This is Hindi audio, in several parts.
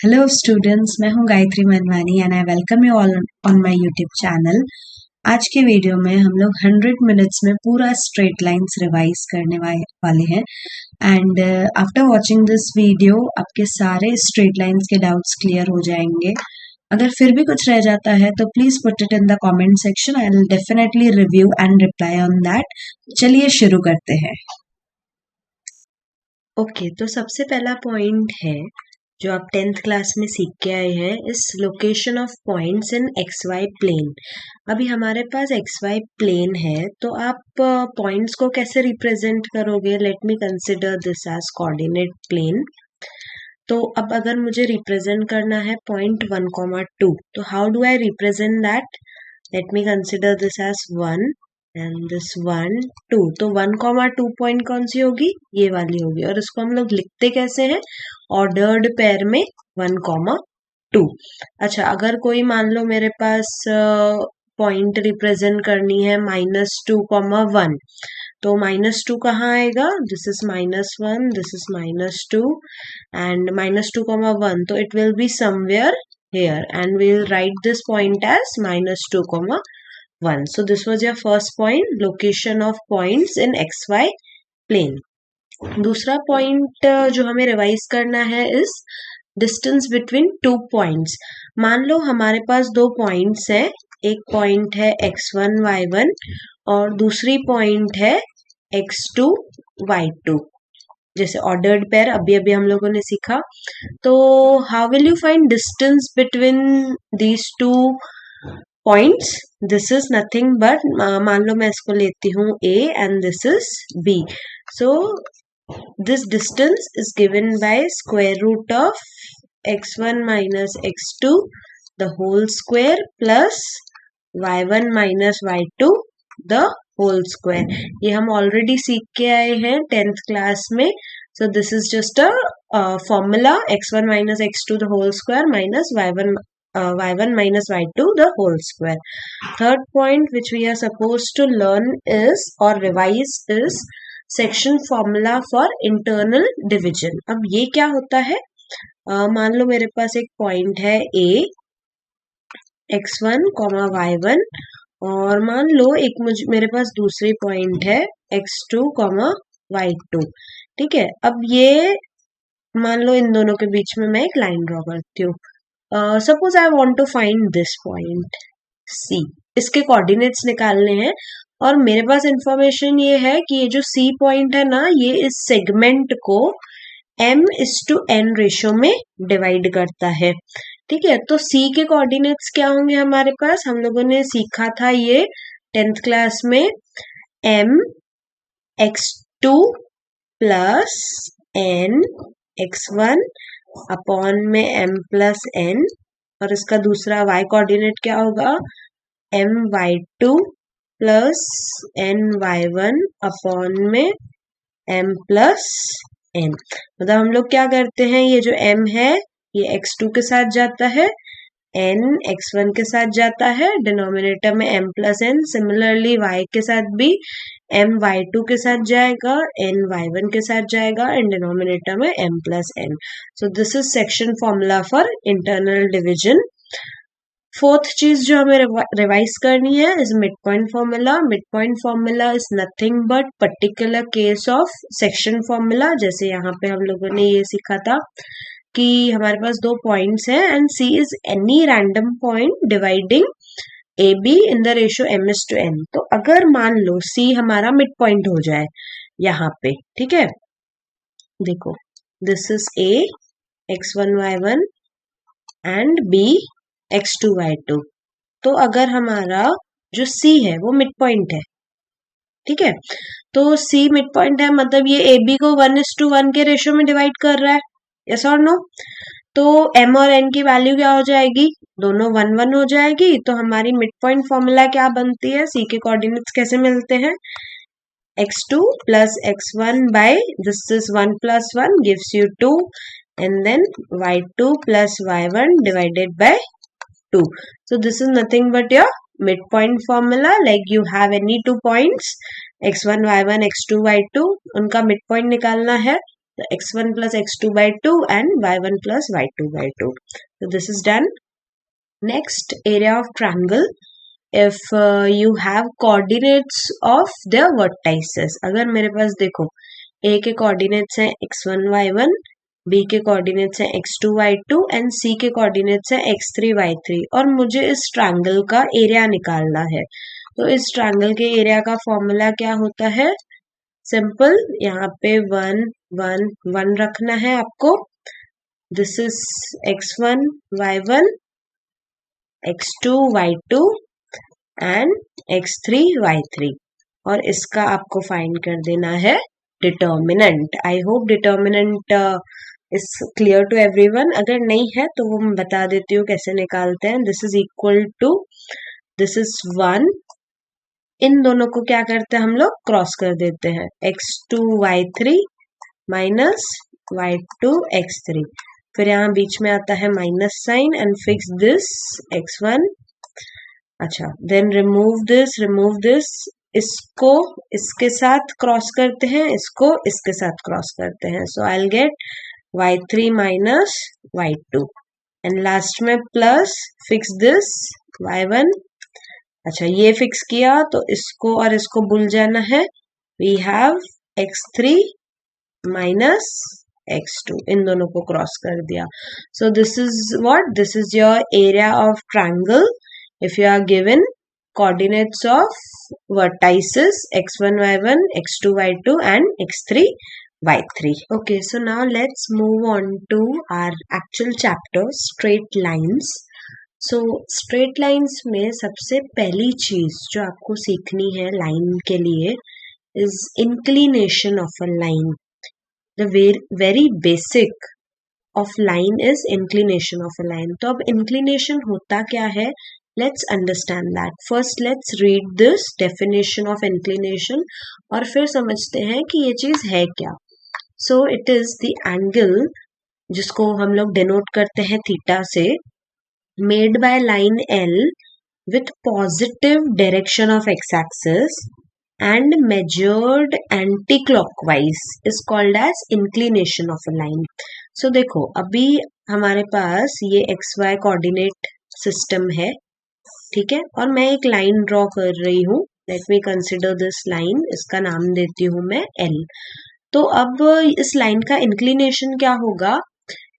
हेलो स्टूडेंट्स, मैं हूं Gayatri Manwani and I welcome you all on my YouTube channel. आज के वीडियो में हम लोग 100 मिनट्स में पूरा स्ट्रेट लाइंस रिवाइज करने वाले हैं and after watching this video आपके सारे स्ट्रेट लाइंस के डाउट्स क्लियर हो जाएंगे। अगर फिर भी कुछ रह जाता है तो please put it in the comment section, I will definitely review and reply on that. चलिए शुरू करते हैं। ओके, तो सबसे पहला पॉइंट है जो आप 10th क्लास में सीख के आए हैं, इस location of points in X Y plane. अभी हमारे पास एक्स वाई प्लेन है, तो आप पॉइंट्स को कैसे रिप्रेजेंट करोगे? Let me consider this as coordinate plane. तो अब अगर मुझे रिप्रेजेंट करना है पॉइंट 1,2, तो how do I represent that? Let me consider this as 1 and this 1 2। तो 1,2 पॉइंट कौन सी होगी? ये वाली होगी। और इसको हम लोग लिखते कैसे हैं? ऑर्डर्ड पेयर में 1,2। अच्छा, अगर कोई मान लो मेरे पास पॉइंट रिप्रेजेंट करनी है -2,1, तो -2 कहाँ आएगा? This is -1, this is -2 and -2,1, तो it will be somewhere here and we will write this point as -2,1. So this was your first point, location of points in xy plane. दूसरा पॉइंट जो हमें रिवाइज करना है इस डिस्टेंस बिटवीन 2 पॉइंट्स। मान लो हमारे पास दो पॉइंट्स हैं, एक पॉइंट है x1 y1 और दूसरी पॉइंट है x2 y2। जैसे ऑर्डर्ड पेयर अभी अभी हम लोगों ने सीखा। तो how will you find distance between these two points? This is nothing but, मान लो मैं इसको लेती हूँ a and this is b। So this distance is given by square root of x1 minus x2 the whole square plus y1 minus y2 the whole square. ये हम ऑलरेडी सीख के आए हैं 10th क्लास में। So this is just a formula, x1 minus x2 the whole square minus y1 minus y2 the whole square. Third point which we are suppose to learn is और revise is section formula for internal division. अब ये क्या होता है? मान लो मेरे पास एक पॉइंट है a x1, y1 और मान लो एक मेरे पास दूसरी पॉइंट है x2, y2। ठीक है, अब ये मान लो इन दोनों के बीच में मैं एक लाइन ड्रॉ करती हूँ। Suppose I want to find this point C, इसके कोऑर्डिनेट्स निकालने हैं और मेरे पास इंफॉर्मेशन ये है कि ये जो C पॉइंट है ना, ये इस सेगमेंट को m/n रेशो में डिवाइड करता है। ठीक है, तो C के कोऑर्डिनेट्स क्या होंगे हमारे पास? हम लोगों ने सीखा था ये 10th क्लास में, m x2 plus n x1 upon में m प्लस n, और इसका दूसरा y कोऑर्डिनेट क्या होगा? m y2 plus n y1 upon में m प्लस n। मतलब हम लोग क्या करते हैं, ये जो m है ये x2 के साथ जाता है, n x1 के साथ जाता है, डिनोमिनेटर में m plus n। Similarly y के साथ भी m y2 के साथ जाएगा, n y1 के साथ जाएगा एंड डिनोमिनेटर में m plus n। So this is section formula for internal division. Fourth चीज जो हमें रिवाइज करनी है is mid point formula. Mid point formula is nothing but particular case of section formula. जैसे यहाँ पे हम लोगों ने ये सीखा था कि हमारे पास दो पॉइंट्स हैं and C is any random point dividing AB in the ratio m/n। तो अगर मान लो C हमारा मिड पॉइंट हो जाए यहाँ पे, ठीक है, देखो this is A x1 y1 and B x2 y2। तो अगर हमारा जो C है वो मिड पॉइंट है, ठीक है, तो C मिड पॉइंट है मतलब ये AB को 1:1 के रेशियो में डिवाइड कर रहा है, यस और नो? तो m और n की वैल्यू क्या हो जाएगी? दोनों 1 1 हो जाएगी। तो हमारी मिड पॉइंट फॉर्मूला क्या बनती है? C के कोऑर्डिनेट्स कैसे मिलते हैं? x2 plus x1 by this is 1 plus 1 gives you 2 and then y2 plus y1 divided by 2. So this is nothing but your midpoint formula. Like you have any two points x1 y1 x2 y2, उनका midpoint निकालना है। x1 plus x2 by 2 and y1 plus y2 by 2. So this is done. Next, area of triangle. If you have coordinates of their vertices, अगर मेरे पास देखो A के coordinates हैं x1 y1, B के coordinates हैं x2 y2 and C के coordinates हैं x3 y3 और मुझे इस triangle का area निकालना है. तो इस triangle के area का फॉर्मूला क्या होता है? सिंपल, यहाँ पे 1 1 1 रखना है आपको. This is x1 y1, x2 y2 and x3 y3 और इसका आपको फाइंड कर देना है determinant. I hope determinant is clear to everyone. अगर नहीं है तो वो मैं बता देती हूँ कैसे निकालते हैं. This is equal to, this is 1, इन दोनों को क्या करते हैं हम लोग? क्रॉस कर देते हैं. x2 y3 minus y2 x3. फिर यहाँ बीच में आता है minus sign and fix this x1. अच्छा, देन रिमूव दिस. इसको इसके साथ क्रॉस करते हैं, इसको इसके साथ क्रॉस करते हैं. So I will get y3 minus y2 and last में प्लस फिक्स दिस y1. अच्छा, ये फिक्स किया तो इसको और इसको भूल जाना है. We have x3 minus x2, इन दोनों को क्रॉस कर दिया. सो this is what? This is your area of triangle if you are given coordinates of vertices x1 y1, x2 y2 and x3 y3. Okay, so now let's move on to our actual chapter, straight lines. So straight lines में सबसे पहली चीज जो आपको सीखनी है लाइन के लिए is inclination of a line. The very basic of line is inclination of a line. तो अब inclination होता क्या है? Let's understand that. First let's read this definition of inclination और फिर समझते हैं कि ये चीज है क्या. So it is the angle जिसको हम लोग denote करते हैं थीटा से, made by line L with positive direction of x-axis and measured anti-clockwise is called as inclination of a line. So देखो, अभी हमारे पास ये xy coordinate system है, ठीक है, और मैं एक लाइन ड्रॉ कर रही हूँ. Late me consider this line, इसका नाम देती हूँ मैं L. तो अब इस लाइन का इंक्लिनेशन क्या होगा?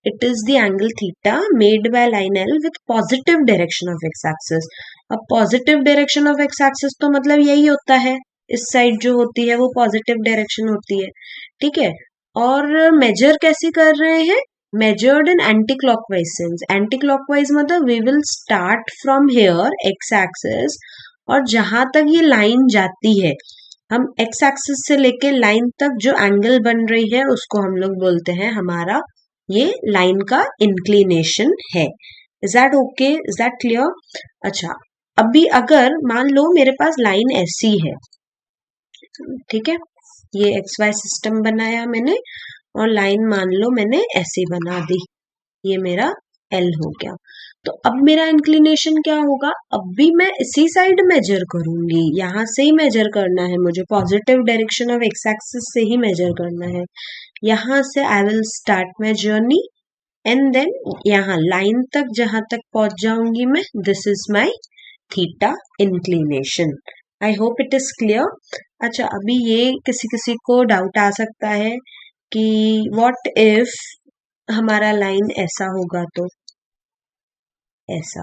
It is the angle theta made by line L with positive direction of x axis. अब positive direction of x axis तो मतलब यही होता है, इस साइड जो होती है वो पॉजिटिव डायरेक्शन होती है, ठीक है. और मेजर कैसे कर रहे हैं? measured in anti-clockwise sense. anti-clockwise मतलब we will start from here x axis और जहां तक ये लाइन जाती है, हम x axis से लेके लाइन तक जो एंगल बन रही है उसको हम लोग बोलते हैं हमारा ये लाइन का इंक्लिनेशन है. Is that okay? Is that clear? अच्छा, अभी अगर मान लो मेरे पास लाइन ऐसी है, ठीक है, ये xy सिस्टम बनाया मैंने और लाइन मान लो मैंने ऐसी बना दी, ये मेरा L हो गया. तो अब मेरा इंक्लिनेशन क्या होगा? अब भी मैं इसी साइड मेजर करूंगी, यहां से ही मेजर करना है मुझे, positive direction of x axis से ही मेजर करना है. यहां से I will start my journey and then यहाँ लाइन तक जहां तक पहुंच जाऊंगी मैं, this is my theta inclination. I hope it is clear. अच्छा, अभी ये किसी किसी को डाउट आ सकता है कि व्हाट इफ हमारा लाइन ऐसा होगा, तो ऐसा,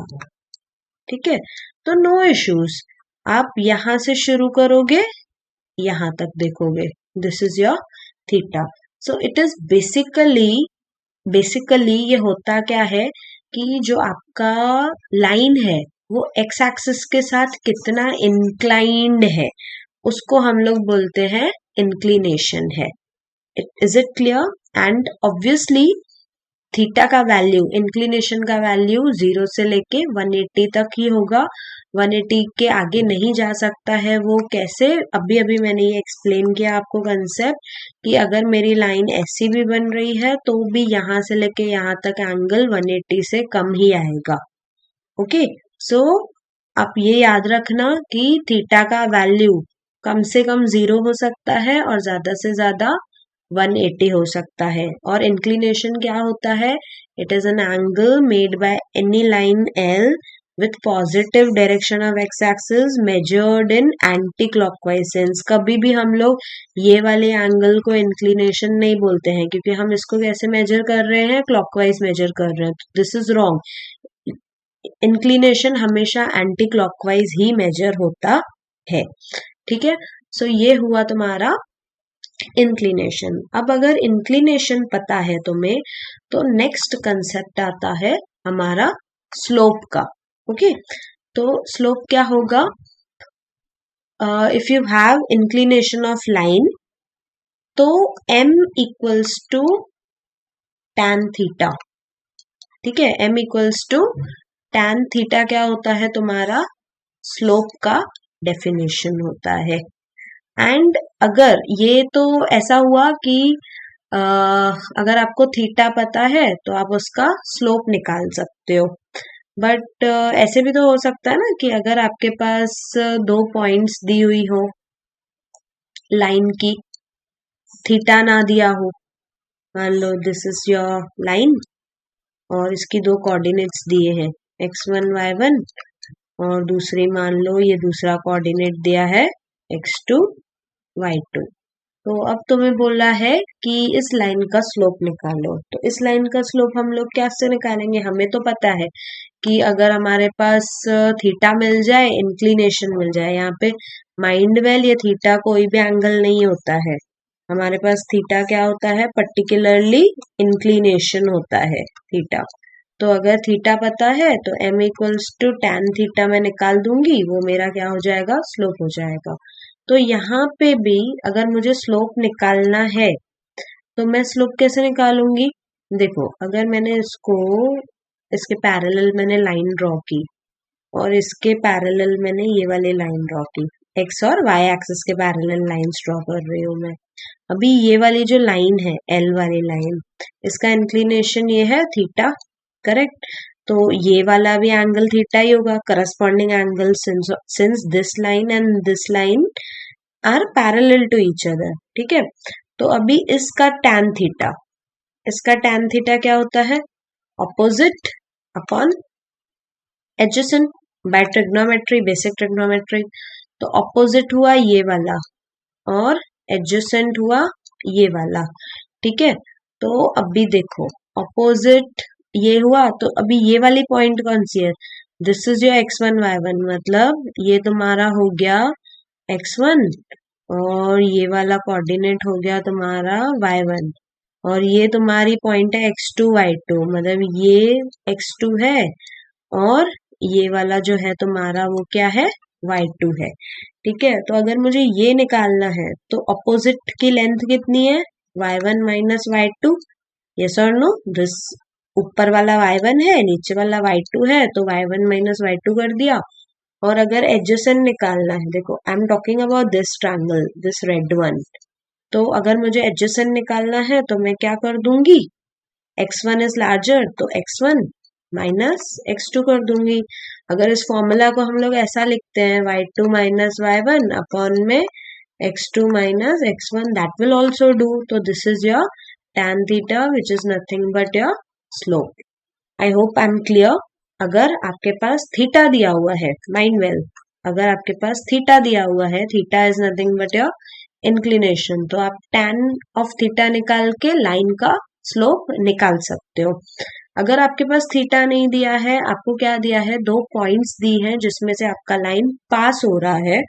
ठीक है, तो नो इश्यूज. आप यहां से शुरू करोगे, यहां तक देखोगे, this is your theta. So it is basically ये होता क्या है कि जो आपका लाइन है वो एक्स एक्सिस के साथ कितना इंक्लाइंड है उसको हम लोग बोलते हैं इंक्लिनेशन है. Is it clear? And obviously theta का वैल्यू, इंक्लिनेशन का वैल्यू 0 से लेके 180 तक ही होगा. 180 के आगे नहीं जा सकता है. वो कैसे? अभी मैंने ये एक्सप्लेन किया आपको कंसेप्ट कि अगर मेरी लाइन ऐसी भी बन रही है तो भी यहाँ से लेके यहाँ तक एंगल 180 से कम ही आएगा. ओके, सो आप ये याद रखना कि थीटा का वैल्यू कम से कम 0 हो सकता है और ज्यादा से ज्यादा 180 हो सकता है। और इंक्लिनेशन क्या होता है? It is an angle made by any line L with positive direction of x axis measured in anti clockwise sense। कभी भी हम लोग ये वाले एंगल को इंक्लिनेशन नहीं बोलते हैं, क्योंकि हम इसको कैसे मेजर कर रहे हैं? क्लॉकवाइज मेजर कर रहे हैं। This is wrong. इंक्लिनेशन हमेशा एंटी क्लॉकवाइज ही मेजर होता है, ठीक है। सो ये हुआ तुम्हारा इंक्लिनेशन। अब अगर इंक्लिनेशन पता है तुम्हें, तो नेक्स्ट कंसेप्ट आता है हमारा स्लोप का। ओके, तो स्लोप क्या होगा? If you have inclination of line, तो m equals to tan theta, ठीक है। m equals to tan theta क्या होता है? तुम्हारा स्लोप का डेफिनेशन होता है। एंड अगर ये तो ऐसा हुआ कि अगर आपको थीटा पता है तो आप उसका स्लोप निकाल सकते हो। बट ऐसे भी तो हो सकता है ना कि अगर आपके पास दो पॉइंट्स दी हुई हो लाइन की, थीटा ना दिया हो, मान लो दिस इज योर लाइन और इसकी दो कोऑर्डिनेट्स दिए हैं x1 y1, और दूसरी मान लो ये दूसरा कोऑर्डिनेट दिया है x2 y2। तो अब तुम्हें बोला है कि इस लाइन का स्लोप निकालो। तो इस लाइन का स्लोप हम लोग कैसे निकालेंगे? हमें तो पता है कि अगर हमारे पास थीटा मिल जाए, इंक्लिनेशन मिल जाए, यहाँ पे माइंड वेल ये थीटा कोई भी एंगल नहीं होता है, हमारे पास थीटा क्या होता है? पर्टिकुलरली इंक्लिनेशन होता है थीटा। तो अगर थीटा पता है तो m equals to tan theta मैं निकाल दूंगी, वो मेरा क्या हो जाएगा? स्लोप हो जाएगा। तो यहाँ पे भी अगर मुझे स्लोप निकालना है तो मैं स्लोप कैसे निकालूंगी? देखो, अगर मैंने इसके पैरेलल मैंने लाइन ड्रॉ की और इसके पैरेलल मैंने ये वाली लाइन ड्रॉ की, एक्स और वाई एक्सिस के पैरेलल लाइंस ड्रॉ कर रही हूँ मैं। अभी ये वाली जो लाइन है, एल वाली लाइन, इसका इंक्लिनेशन ये है थीटा, करेक्ट। तो ये वाला भी एंगल थीटा ही होगा, corresponding angle, since this line and this line are parallel to each other, ठीक है। तो अभी इसका tan थीटा क्या होता है? Opposite upon adjacent by trigonometry, basic trigonometry. तो ऑपोजिट हुआ ये वाला और एडजेसेंट हुआ ये वाला, ठीक है। तो अभी देखो, ऑपोजिट ये हुआ, तो अभी ये वाली पॉइंट कौन सी है? This is your x1 y1, मतलब ये तुम्हारा हो गया x1 और ये वाला कोऑर्डिनेट हो गया तुम्हारा y1, और ये तुम्हारी पॉइंट है x2 y2, मतलब ये x2 है और ये वाला जो है तुम्हारा वो क्या है? y2 है, ठीक है। तो अगर मुझे ये निकालना है तो अपोजिट की लेंथ कितनी है? y1 माइनस y2, यस और नो? दिस ऊपर वाला y1 है, नीचे वाला y2 है, तो y1 माइनस y2 कर दिया। और अगर एडजेसेंट निकालना है, देखो I am talking about this triangle, this red one. तो अगर मुझे एडजेसेंट निकालना है तो मैं क्या कर दूंगी? x1 इज लार्जर, तो x1 माइनस x2 कर दूंगी। अगर इस फॉर्मूला को हम लोग ऐसा लिखते हैं y2 माइनस y1 अपॉन में x2 minus x1, that will also do. तो this is your tan theta which is nothing but your slope. I hope I am clear. अगर आपके पास थीटा दिया हुआ है, माइंड वेल, अगर आपके पास थीटा दिया हुआ है, theta is nothing but your inclination, तो आप tan ऑफ थीटा निकाल के लाइन का स्लोप निकाल सकते हो। अगर आपके पास थीटा नहीं दिया है, आपको क्या दिया है? दो पॉइंट्स दी हैं जिसमें से आपका लाइन पास हो रहा है,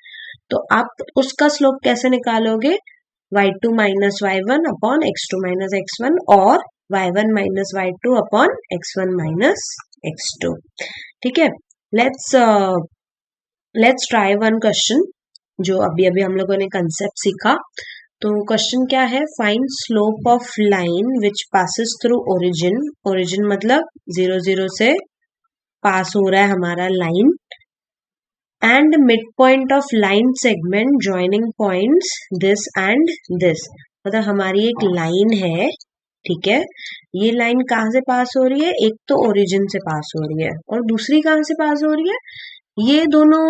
तो आप उसका स्लोप कैसे निकालोगे? y2 minus y1 upon x2 minus x1 और y1 minus y2 upon x1 minus x2, ठीक है। लेट्स ट्राई वन क्वेश्चन जो अभी अभी हम लोगों ने कंसेप्ट सीखा। तो क्वेश्चन क्या है? Find slope of line which passes through origin, origin मतलब 0 0 से पास हो रहा है हमारा line, and mid point of line segment joining points this and this. मतलब हमारी एक लाइन है, ठीक है, ये लाइन कहाँ से पास हो रही है? एक तो ओरिजिन से पास हो रही है और दूसरी कहाँ से पास हो रही है? ये दोनों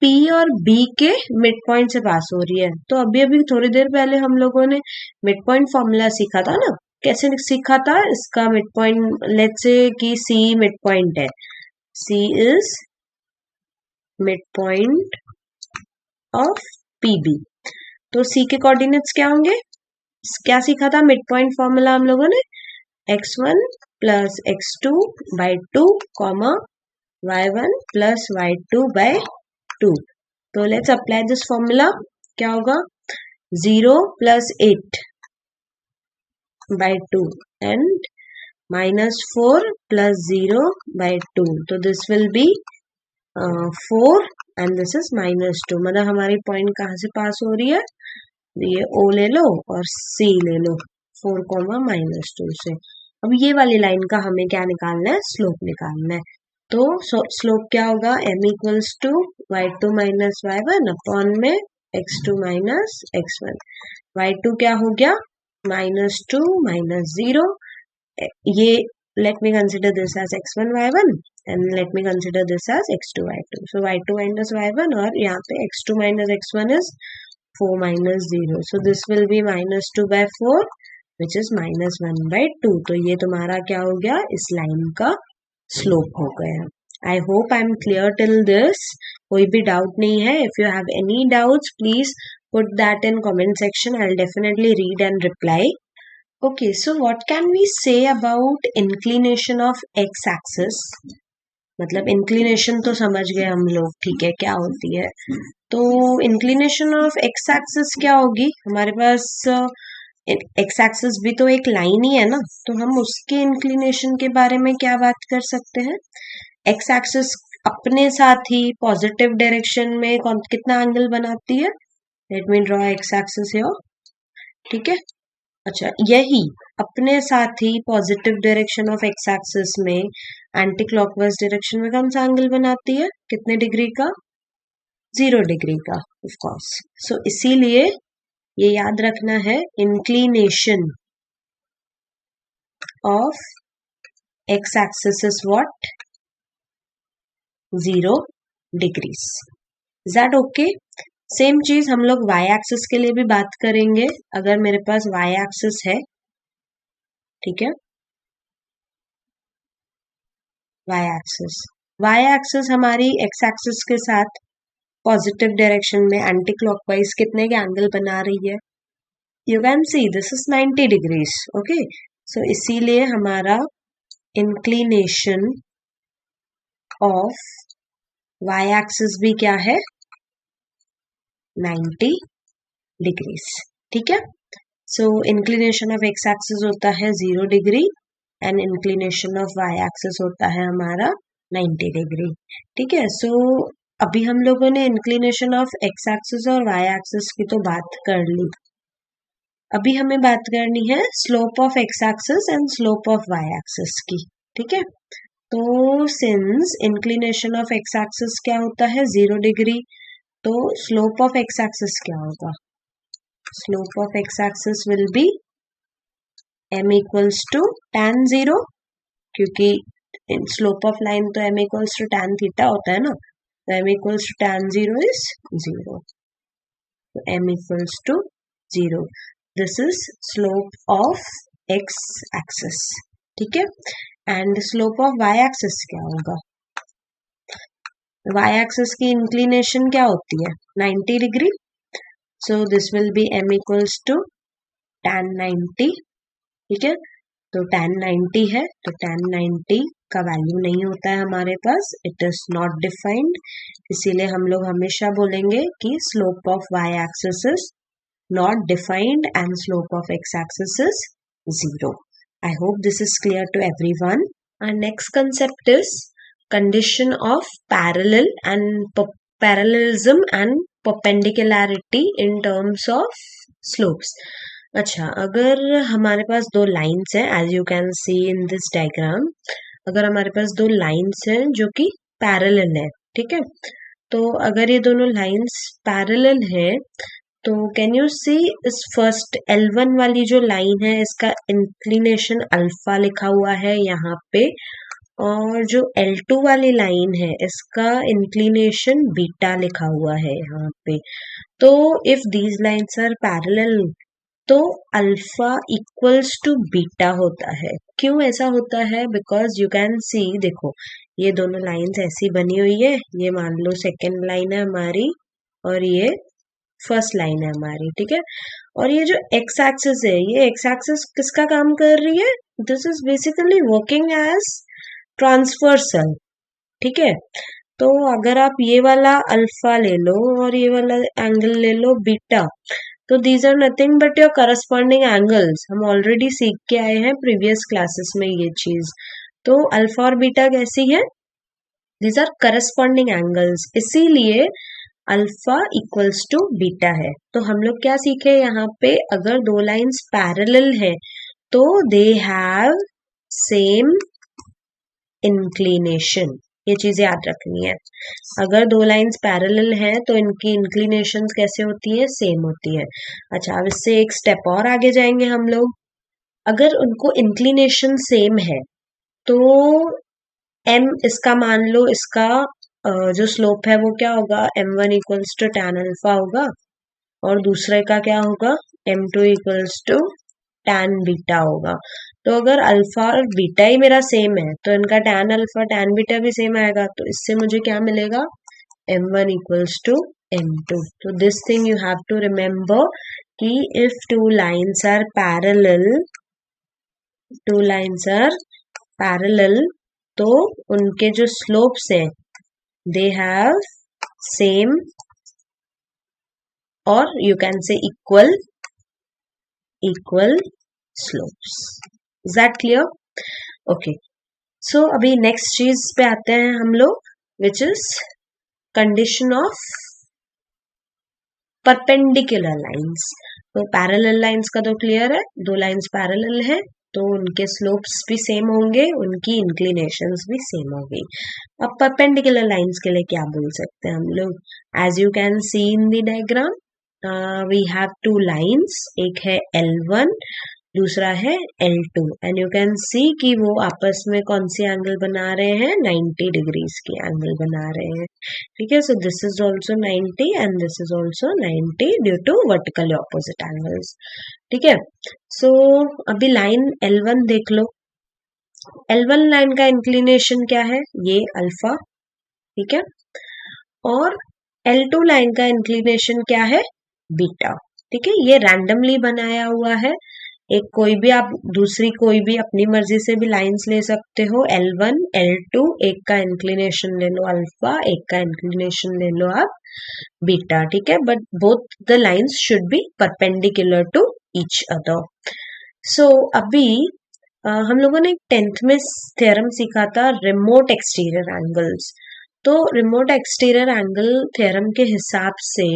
पी और बी के मिड पॉइंट से पास हो रही है। तो अभी अभी थोड़ी देर पहले हम लोगों ने मिड पॉइंट फॉर्मूला सीखा था ना, कैसे सीखा था इसका मिड पॉइंट। लेट्स से कि सी मिड पॉइंट है, C is mid point of PB. तो सी के कोऑर्डिनेट्स क्या होंगे, क्या सीखा था मिड पॉइंट फॉर्मूला हम लोगों ने, x1 plus x2 by 2 comma y1 plus y2 by 2। तो लेट्स अप्लाई दिस फॉर्मूला। क्या होगा, 0 plus 8 by 2 and -4 plus 0 by 2। तो this will B 4 and this is -2। मतलब हमारी पॉइंट कहाँ से पास हो रही है, ये O ले लो और C ले लो, 4 -2 से। अब ये वाली लाइन का हमें क्या निकालना है, स्लोप निकालना है। तो स्लोप क्या होगा, m equals to y2 minus y1 upon में x2 माइनस x1। y2 क्या हो गया, -2 -0। ये let me consider this as x1 y1 and let me consider this as x2 y2. So y2 minus y1 और यहाँ पे x2 minus x1 is 4 minus 0. So this will be -2 by 4 which is -1 by 2. तो ये तुम्हारा क्या हो गया, इस लाइन का स्लोप हो गया। I hope I am clear till this. कोई भी डाउट नहीं है, if you have any doubts please put that in comment section. I'll definitely read and reply. Okay, so what can we say about inclination of x-axis? मतलब इंक्लिनेशन तो समझ गए हम लोग, ठीक है, क्या होती है। तो इंक्लिनेशन ऑफ एक्स एक्सिस क्या होगी, हमारे पास एक्स एक्सिस भी तो एक लाइन ही है ना, तो हम उसके इंक्लिनेशन के बारे में क्या बात कर सकते हैं। एक्स एक्सिस अपने साथ ही पॉजिटिव डायरेक्शन में कितना एंगल बनाती है, let me draw x axis here, ठीक है। अच्छा, यही अपने साथ ही positive direction of x axis में एंटी क्लॉकवाइज डायरेक्शन में कौन सा एंगल बनाती है, कितने डिग्री का, 0 डिग्री का, ऑफ कोर्स। सो इसीलिए ये याद रखना है, inclination of x axis is what, 0 degrees. Is that okay. Same चीज हम लोग y एक्सिस के लिए भी बात करेंगे। अगर मेरे पास y एक्सिस है, ठीक है, y एक्सिस हमारी x एक्सिस के साथ पॉजिटिव डायरेक्शन में एंटी क्लॉकवाइज कितने के एंगल बना रही है, you can see this is 90 degrees. Okay, so इसीलिए हमारा इंक्लिनेशन ऑफ y एक्सिस भी क्या है, 90 डिग्रीज, ठीक है। So inclination of x axis होता है 0 degree and inclination of y axis होता है हमारा 90 डिग्री, ठीक है। सो अभी हम लोगों ने इंक्लिनेशन ऑफ एक्स एक्सिस और वाई एक्सिस की तो बात कर ली। अभी हमें बात करनी है slope of x axis and slope of y axis की, ठीक है। तो since inclination of x axis क्या होता है, 0 डिग्री, तो स्लोप ऑफ एक्स एक्सिस क्या होगा, slope of x axis will be m equals to tan 0, क्योंकि स्लोप ऑफ लाइन तो m equals to tan theta होता है ना, तो m equals to tan 0 is 0, तो m equals to 0। This is slope of x axis, ठीक है। And slope of y axis क्या होगा, y एक्सिस की इंक्लिनेशन क्या होती है, 90 degree, so this will be m equals to tan 90, ठीक है। तो tan 90 है, तो tan 90 का वैल्यू नहीं होता है हमारे पास, इट इज नॉट डिफाइंड, इसीलिए हम लोग हमेशा बोलेंगे कि slope of y axis is not defined and slope of x axis is 0। I hope this is clear to everyone. Our next concept is condition of parallelism and perpendicularity in terms of slopes। अच्छा, अगर हमारे पास दो लाइन्स हैं, as you can see in this diagram, अगर हमारे पास दो लाइन्स हैं जो कि पैरेलल है, ठीक है, तो अगर ये दोनों लाइन्स पैरेलल है तो कैन यू सी इस फर्स्ट L1 वाली जो लाइन है इसका इंक्लिनेशन अल्फा लिखा हुआ है यहाँ पे, और जो L2 वाली लाइन है इसका इंक्लिनेशन बीटा लिखा हुआ है यहाँ पे। तो if these lines are parallel तो अल्फा इक्वल्स टू बीटा होता है। क्यों ऐसा होता है? बिकॉज यू कैन सी, देखो ये दोनों लाइंस ऐसी बनी हुई है, ये मान लो सेकेंड लाइन है हमारी और ये फर्स्ट लाइन है हमारी, ठीक है। और ये जो एक्स एक्सिस है, ये एक्स एक्सिस किसका काम कर रही है? This is basically working as transversal, ठीक है। तो अगर आप ये वाला अल्फा ले लो और ये वाला एंगल ले लो बीटा, तो these are nothing but your corresponding angles. हम ऑलरेडी सीख के आए हैं प्रीवियस क्लासेस में ये चीज। तो अल्फा और बीटा कैसी है? दीज आर करस्पॉन्डिंग एंगल्स, इसीलिए अल्फा इक्वल्स टू बीटा है। तो हम लोग क्या सीखे यहाँ पे? अगर दो लाइंस पैरेलल है तो दे हैव सेम इंक्लिनेशन, ये चीज याद रखनी है। अगर दो लाइंस पैरेलल हैं तो इनकी इंक्लिनेशंस कैसे होती है? सेम होती है। अच्छा, अब इससे एक स्टेप और आगे जाएंगे हम लोग। अगर उनको इंक्लिनेशन सेम है तो m इसका मान लो, इसका जो स्लोप है वो क्या होगा? m1 equals to tan alpha होगा और दूसरे का क्या होगा? m2 equals to tan beta होगा। तो अगर अल्फा और बीटा ही मेरा सेम है तो इनका tan अल्फा tan बीटा भी सेम आएगा। तो इससे मुझे क्या मिलेगा? m1 equals to m2। तो this thing you have to remember कि if two lines are parallel तो उनके जो स्लोप्स हैं दे हैव सेम और you can say equal slopes. Is that clear? Okay, so अभी नेक्स्ट चीज पे आते हैं हम लोग, which is condition of perpendicular lines. तो पैरेलल लाइंस का तो क्लियर है, दो लाइंस पैरेलल है तो उनके स्लोप्स भी सेम होंगे, उनकी इंक्लिनेशंस भी सेम होगी। अब परपेंडिकुलर लाइंस के लिए क्या बोल सकते हैं हम लोग? As you can see in the diagram we have two lines, एक है L1 दूसरा है L2 एंड यू कैन सी कि वो आपस में कौन सी एंगल बना रहे हैं? 90 डिग्रीज की एंगल बना रहे हैं, ठीक है। सो this is also 90 and this is also 90 due to vertically opposite angles, ठीक है। सो अभी लाइन L1 देख लो। L1 लाइन का इंक्लिनेशन क्या है? ये अल्फा, ठीक है। और L2 लाइन का इंक्लिनेशन क्या है? बीटा, ठीक है। ये रैंडमली बनाया हुआ है। एक कोई भी आप दूसरी कोई भी अपनी मर्जी से भी लाइंस ले सकते हो। L1 L2, एक का इंक्लिनेशन ले लो अल्फा, एक का इंक्लिनेशन ले लो आप बीटा, ठीक है। But both the lines should be perpendicular to each other. So अभी हम लोगों ने 10th में थ्योरम सीखा था रिमोट एक्सटीरियर एंगल्स। तो रिमोट एक्सटीरियर एंगल थ्योरम के हिसाब से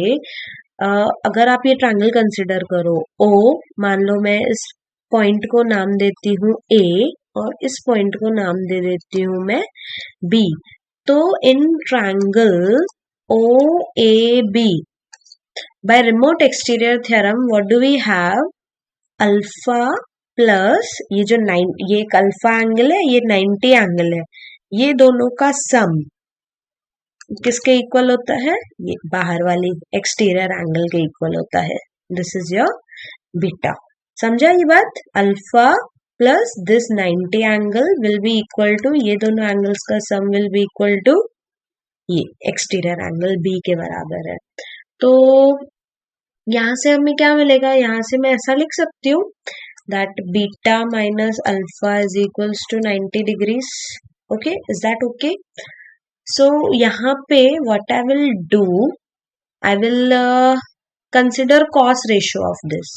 अगर आप ये ट्रायंगल कंसिडर करो O, मान लो मैं इस पॉइंट को नाम देती हूँ A और इस पॉइंट को नाम दे देती हूँ मैं B। तो in triangle OAB by remote exterior theorem what do we have? Alpha plus ये जो ये एक अल्फा एंगल है, ये 90 एंगल है, ये दोनों का सम किसके इक्वल होता है? ये बाहर वाली एक्सटीरियर एंगल के इक्वल होता है। This is your beta. समझा ये बात? Alpha plus this 90 angle will be equal to, ये दोनों एंगल्स का sum will be equal to ये एक्सटीरियर एंगल B के बराबर है। तो यहां से हमें क्या मिलेगा? यहां से मैं ऐसा लिख सकती हूँ that beta minus alpha is equals to 90 degrees. Okay, is that okay? So यहाँ पे what I will do, I will consider cos ratio of this.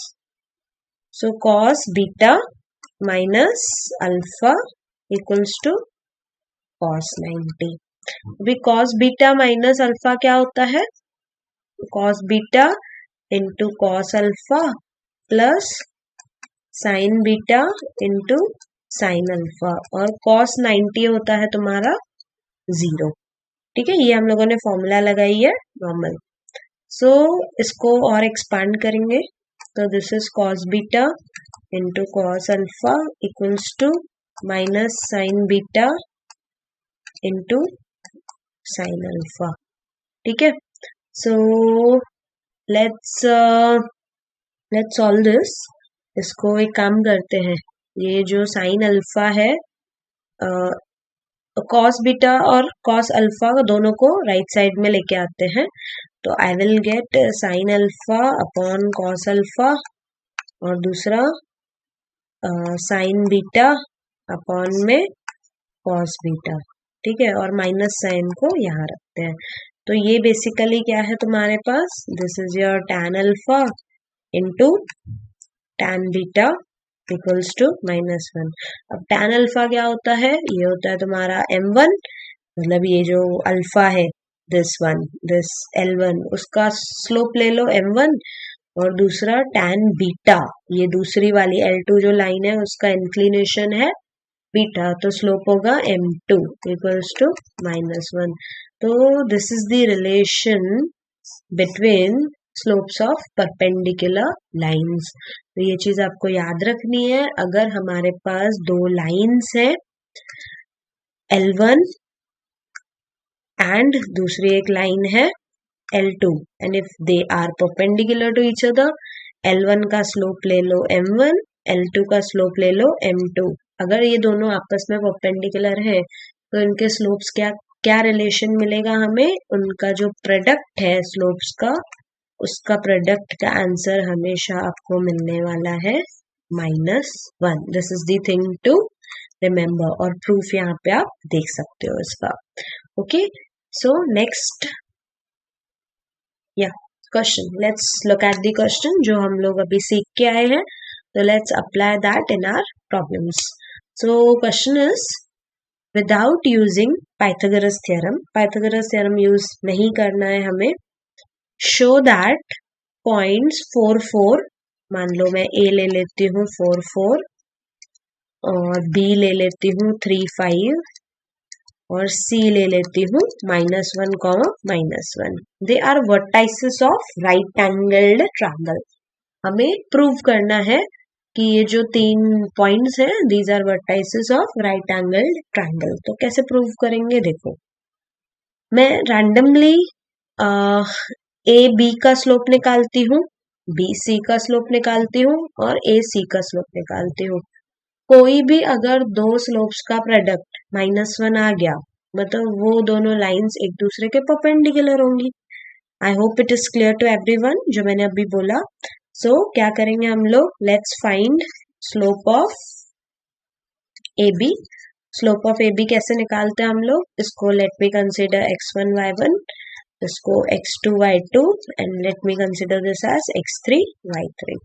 So cos beta minus alpha equals to cos 90. अभी cos beta minus alpha क्या होता है? cos beta into cos alpha plus sin beta into sin alpha और cos 90 होता है तुम्हारा 0, ठीक है। ये हम लोगों ने फॉर्मूला लगाई है नॉर्मल। सो इसको और एक्सपांड करेंगे तो this is cos beta into cos alpha equals to minus sine beta into sine alpha. ठीक है, सो लेट्स सॉल्व दिस। इसको एक काम करते हैं, ये जो साइन अल्फा है, कॉस बीटा और कॉस अल्फा दोनों को राइट साइड में लेके आते हैं। तो आई will gate sine alpha upon cos alpha और दूसरा साइन बीटा अपॉन में कॉस बीटा। ठीक है, और माइनस साइन को यहाँ रखते हैं। तो ये बेसिकली क्या है तुम्हारे पास, this is your tan alpha into tan beta equals to -1। अब टैन अल्फा क्या होता है, ये होता है तुम्हारा m1, मतलब ये जो अल्फा है दिस L1, उसका स्लोप ले लो m1, और दूसरा टैन बीटा, ये दूसरी वाली L2 जो लाइन है उसका इंक्लिनेशन है बीटा, तो स्लोप होगा m2 इक्वल्स टू -1। तो this is the relation between slopes of perpendicular lines. तो ये चीज आपको याद रखनी है। अगर हमारे पास दो लाइंस है L1 एंड दूसरी एक लाइन है L2, and if they are perpendicular to each other, L1 का स्लोप ले लो m1, L2 का स्लोप ले लो m2। अगर ये दोनों आपस में परपेंडिकुलर है तो इनके स्लोप्स क्या रिलेशन मिलेगा हमें, उनका जो प्रोडक्ट है स्लोप्स का, उसका प्रोडक्ट का आंसर हमेशा आपको मिलने वाला है -1। This is the thing to remember, और प्रूफ यहाँ पे आप देख सकते हो इसका। Okay, so next question, let's look at the question जो हम लोग अभी सीख के आए हैं। तो let's apply that in our problems. So question is, without using Pythagoras theorem use नहीं करना है हमें, शो दैट पॉइंट्स 4, 4, मान लो मैं A ले लेती हूँ 4, 4, और B ले लेती हूँ 3, 5, और C ले लेती हूँ -1, -1। They are vertices of right angled triangle. हमें प्रूव करना है कि ये जो 3 पॉइंट्स हैं, these are vertices of right angled triangle. तो कैसे प्रूव करेंगे, देखो मैं रैंडमली ए बी का स्लोप निकालती हूँ, बी सी का स्लोप निकालती हूँ, और ए सी का स्लोप निकालती हूँ। कोई भी अगर दो स्लोप्स का प्रोडक्ट -1 आ गया, मतलब वो दोनों लाइंस एक दूसरे के परपेंडिकुलर होंगी। I hope it is clear to everyone जो मैंने अभी बोला। सो क्या करेंगे हम लोग, let's find slope of A B. Slope of A B कैसे निकालते हैं हम लोग, इसको late me consider x1 y1, इसको x2 y2, and let me consider this as x3 y3.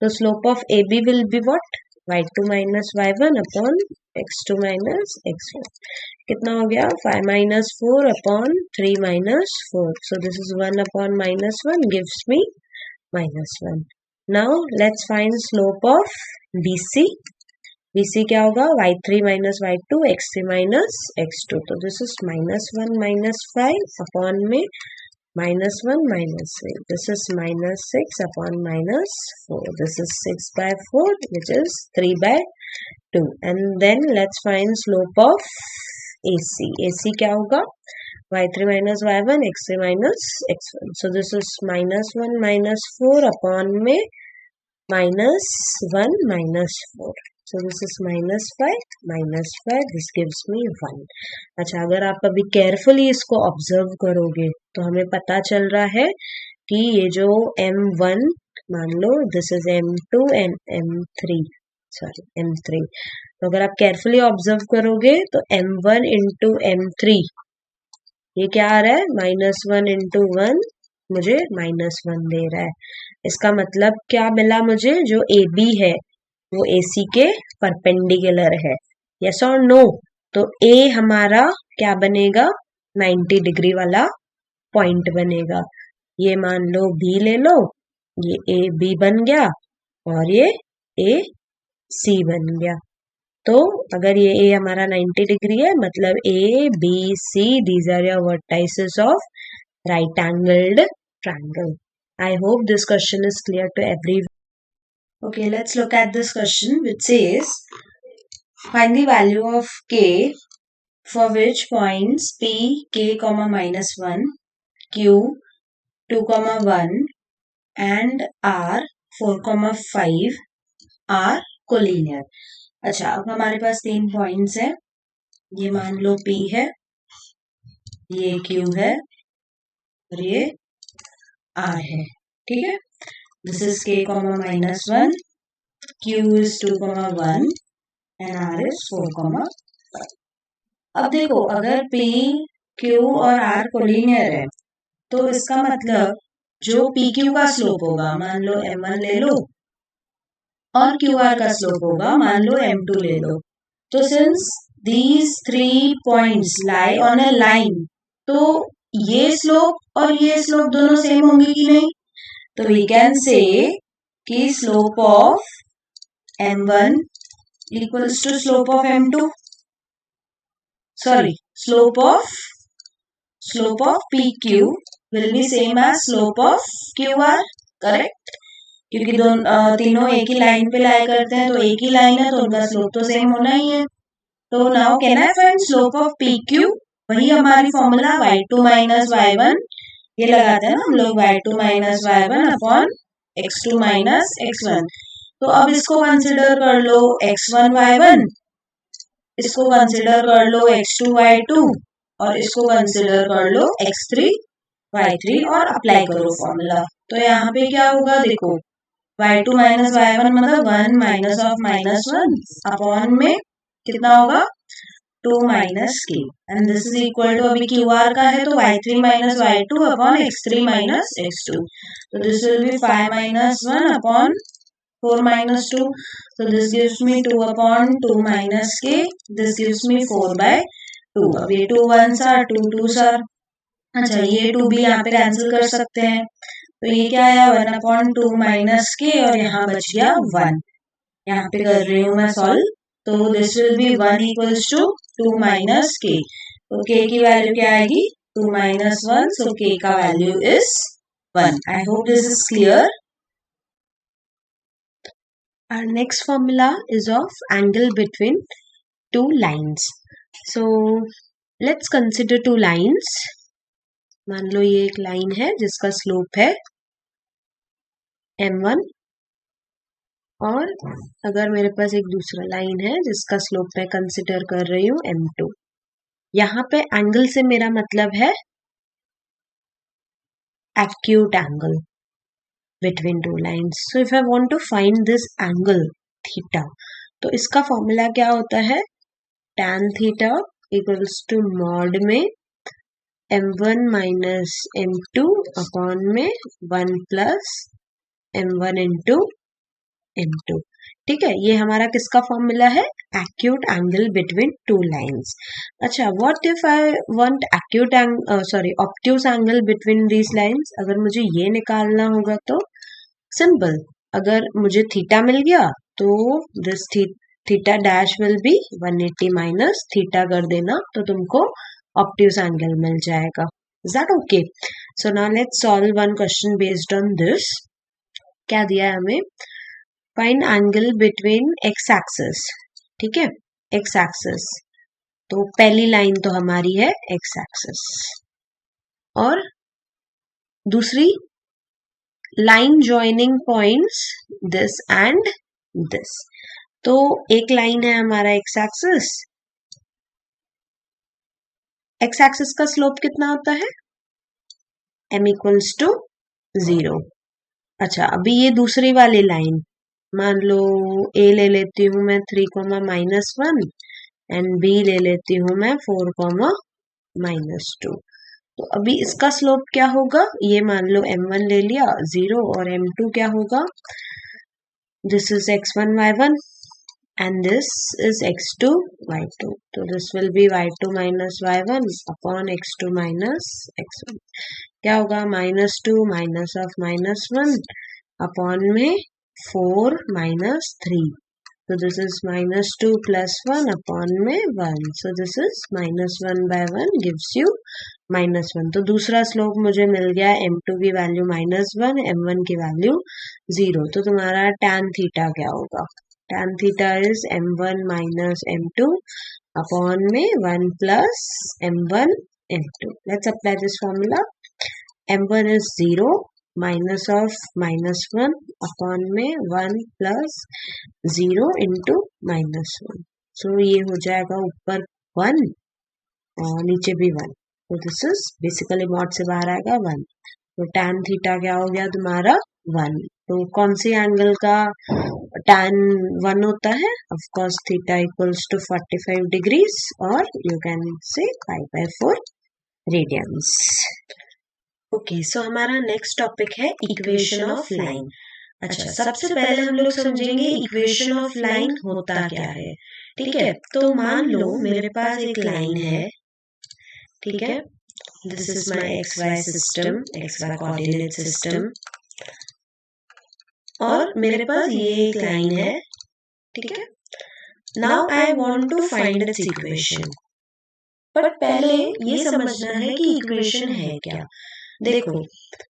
The slope of AB will be what, y2 minus y1 upon x2 minus x1. कितना हो गया, 5 minus 4 upon 3 minus 4. So this is 1 upon -1 gives me -1. Now let's find slope of BC. BC क्या होगा, y3 minus y2 x3 minus x2. तो this is -1 -5 upon में -1 -3. This is -6 upon -4. This is 6 by 4, which is 3 by 2. And then let's find slope of AC. AC क्या होगा, y3 minus y1 x3 minus x1. So this is -1 -4 upon में -1 -4. So this is -5 this gives me 1. अच्छा, अगर आप अभी केयरफुली इसको ऑब्जर्व करोगे तो हमें पता चल रहा है कि ये जो m1, मान लो this is m2 and m3, तो अगर आप केयरफुली ऑब्जर्व करोगे तो m1 इंटू m3 ये क्या आ रहा है, -1 इंटू 1 मुझे -1 दे रहा है। इसका मतलब क्या मिला मुझे, जो AB है वो AC के परपेंडिकुलर है, यस और नो। तो A हमारा क्या बनेगा, 90 डिग्री वाला पॉइंट बनेगा। ये मान लो B ले लो, ये AB बन गया और ये AC बन गया। तो अगर ये A हमारा 90 डिग्री है, मतलब A B C these are your vertices of right angled triangle. I hope this question is clear to everyone. Okay, let's look at this question which says, find the value of K for which points P, K, -1, Q, 2, 1 and R, 4, 5 are collinear. अच्छा, अब हमारे पास 3 पॉइंट्स है। ये मान लो P है, ये Q है और ये R है। ठीक है, this is K, -1, Q is 2, 1 and R is 4, 1। अब देखो, अगर P, Q और R कोलिनियर है तो इसका मतलब जो PQ का स्लोप होगा, मान लो M1 ले लो, और QR का स्लोप होगा, मान लो M2 ले लो। तो since these 3 points lie on a line, तो ये स्लोप और ये स्लोप दोनों सेम होंगे कि नहीं? तो we can say कि slope of M1 equals to slope of M2, sorry, slope of PQ will be same as slope of QR, correct? क्योंकि तीनों एक ही लाइन पे लाई करते हैं, तो एक ही लाइन है तो उनका स्लोप तो सेम होना ही है। तो now can I find slope of PQ? वही हमारी फॉर्मूला y2 माइनस y1, ये लगाते हैं ना हम लोग, y2 minus y1 upon x2 minus x1। तो अब इसको कंसिडर कर लो x1 y1, इसको कंसिडर कर लो x2 y2 और इसको कंसिडर कर लो x3 y3 और अप्लाई करो फॉर्मूला। तो यहाँ पे क्या होगा, देखो y2 माइनस y1 मतलब 1 माइनस ऑफ -1 अपॉन में कितना होगा 2 minus k, and this is equal to, अभी QR का है तो y3 minus y2 upon x3 minus x2। तो this will B 5 minus 1 upon 4 minus 2. So this gives me 2 upon 2 minus k. This gives me 4 by 2. अब ये 2 1s are 2 2s are, अच्छा ये 2 भी यहाँ पे कैंसिल कर सकते हैं। तो ये क्या आया 1 अपॉन 2 माइनस के और यहाँ बच गया 1। यहाँ पे कर रही हूँ मैं सॉल्व। तो this will be 1 equals to 2 minus k. तो के की वैल्यू क्या आएगी 2 माइनस 1, सो के का value is 1। I hope this is clear. Our next formula is of angle between two lines. So let's consider two lines. मान लो ये एक लाइन है जिसका स्लोप है m1, और अगर मेरे पास एक दूसरा लाइन है जिसका स्लोप मैं कंसिडर कर रही हूँ m2। यहाँ पे एंगल से मेरा मतलब है acute angle between two lines. So if I want to find this angle theta, तो इसका फॉर्मूला क्या होता है tan theta equals to mod में m1 माइनस m2 अपॉन में 1 प्लस m1 इंटू m2। ठीक है, ये हमारा किसका फॉर्मूला है acute angle between two lines. अच्छा, what if I want acute obtuse angle between these lines? अगर मुझे ये निकालना होगा तो सिंपल, अगर मुझे थीटा मिल गया तो this theta dash will be 180 minus theta कर देना, तो तुमको ऑब्ट्यूज एंगल मिल जाएगा। Is that okay? So now let's solve one question based on this. क्या दिया है हमें, find angle between x axis. ठीक है, एक्स एक्सिस, तो पहली लाइन तो हमारी है एक्स एक्सिस, और दूसरी line joining points this and this. तो एक लाइन है हमारा एक्स एक्सिस, एक्स एक्सिस का स्लोप कितना होता है m इक्वल्स टू 0। अच्छा, अभी ये दूसरी वाली लाइन, मान लो a ले लेती हूँ मैं 3, -1 एंड b ले लेती हूँ मैं 4, -2। तो अभी इसका स्लोप क्या होगा, ये मान लो m1 ले लिया 0 और m2 क्या होगा, this is x1 y1 and this is x2 y2। तो this will be y2 minus y1 upon x2 minus x1। क्या होगा -2 माइनस ऑफ -1 अपॉन में 4 minus 3। तो दिस इज -2 plus 1 अपॉन में 1। सो this is -1 by 1 gives you -1। तो दूसरा स्लोप मुझे मिल गया m2 की वैल्यू -1, m1 की वैल्यू 0। तो तुम्हारा tan थीटा क्या होगा, tan theta is m1 minus m2 upon में 1 plus m1 m2. Let's apply this formula. m1 is 0 minus of -1 upon में 1 प्लस 0 इंटू -1. सो ये हो जाएगा ऊपर 1 और नीचे भी 1. तो दिस इज बेसिकली मॉड से बाहर आएगा 1. तो tan थीटा क्या हो गया तुम्हारा 1. तो कौन सी एंगल का tan 1 होता है? Of course theta equals to 45 degrees और you can say 5/4 radians. Okay, so हमारा नेक्स्ट टॉपिक है इक्वेशन ऑफ लाइन. अच्छा, सबसे पहले हम लोग समझेंगे इक्वेशन ऑफ लाइन होता क्या है. ठीक है, तो मान लो मेरे पास एक लाइन है. ठीक है, this is my XY system, XY coordinate system, और मेरे पास ये एक लाइन है. ठीक है, now I want to find its equation. पर पहले ये समझना है कि इक्वेशन है क्या. देखो,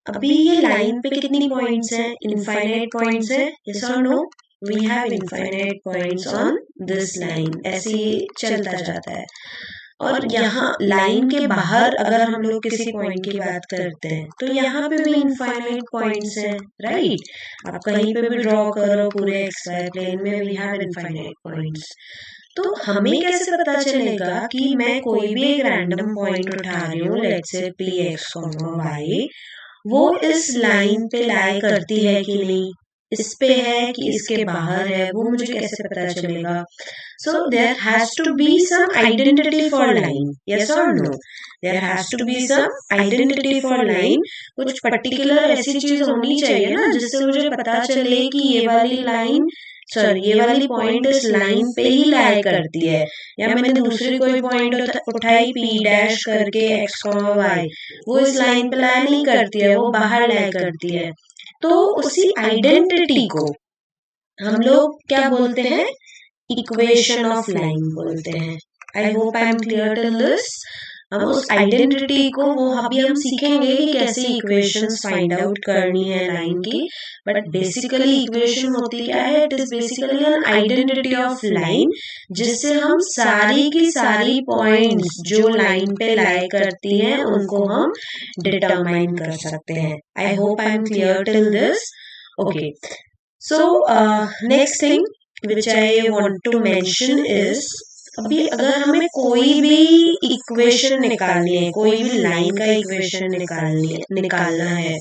अभी ये लाइन पे कितनी पॉइंट्स हैं? इनफाइनाइट पॉइंट्स हैं. यस और no? We have infinite points on this line. ऐसे ही चलता जाता है. और यहाँ लाइन के बाहर अगर हम लोग किसी पॉइंट की बात करते हैं तो यहाँ पे भी इनफाइनाइट पॉइंट्स हैं, राइट. आप कहीं पे भी ड्रॉ करो पूरे XY प्लेन में, वी हैव इनफाइनाइट पॉइंट्स. तो हमें कैसे पता चलेगा कि मैं कोई भी एक रैंडम पॉइंट उठा रही हूँ, लेट्स से Px, y, वो इस लाइन पे लाई करती है कि नहीं, इस पे है कि इसके बाहर है, वो मुझे कैसे पता चलेगा. So there has to be some identity for line. Yes और no? There has to be some identity for line. कुछ पर्टिकुलर ऐसी चीज होनी चाहिए ना जिससे मुझे पता चले कि ये वाली लाइन, सॉरी, ये वाली पॉइंट इस लाइन पे ही लाई करती है. या मैंने दूसरी कोई पॉइंट उठाई P डैश करके x, y, वो इस लाइन पे लाई नहीं करती है, वो बाहर लाई करती है. तो उसी आइडेंटिटी को हम लोग क्या बोलते हैं? इक्वेशन ऑफ लाइन बोलते हैं. I hope I am clear till this. हम उस आइडेंटिटी को, वो अभी हम सीखेंगे कि कैसे इक्वेशंस फाइंड आउट करनी है लाइन की. बट बेसिकली इक्वेशन होती क्या है? It is basically an identity of line जिससे हम सारी की सारी पॉइंट्स जो लाइन पे लाई करती हैं उनको हम डिटरमाइन कर सकते हैं. I hope I am clear till this. Okay, so next thing which I want to mention is, अभी अगर हमें कोई भी इक्वेशन निकालनी है, कोई भी लाइन का इक्वेशन निकालना है,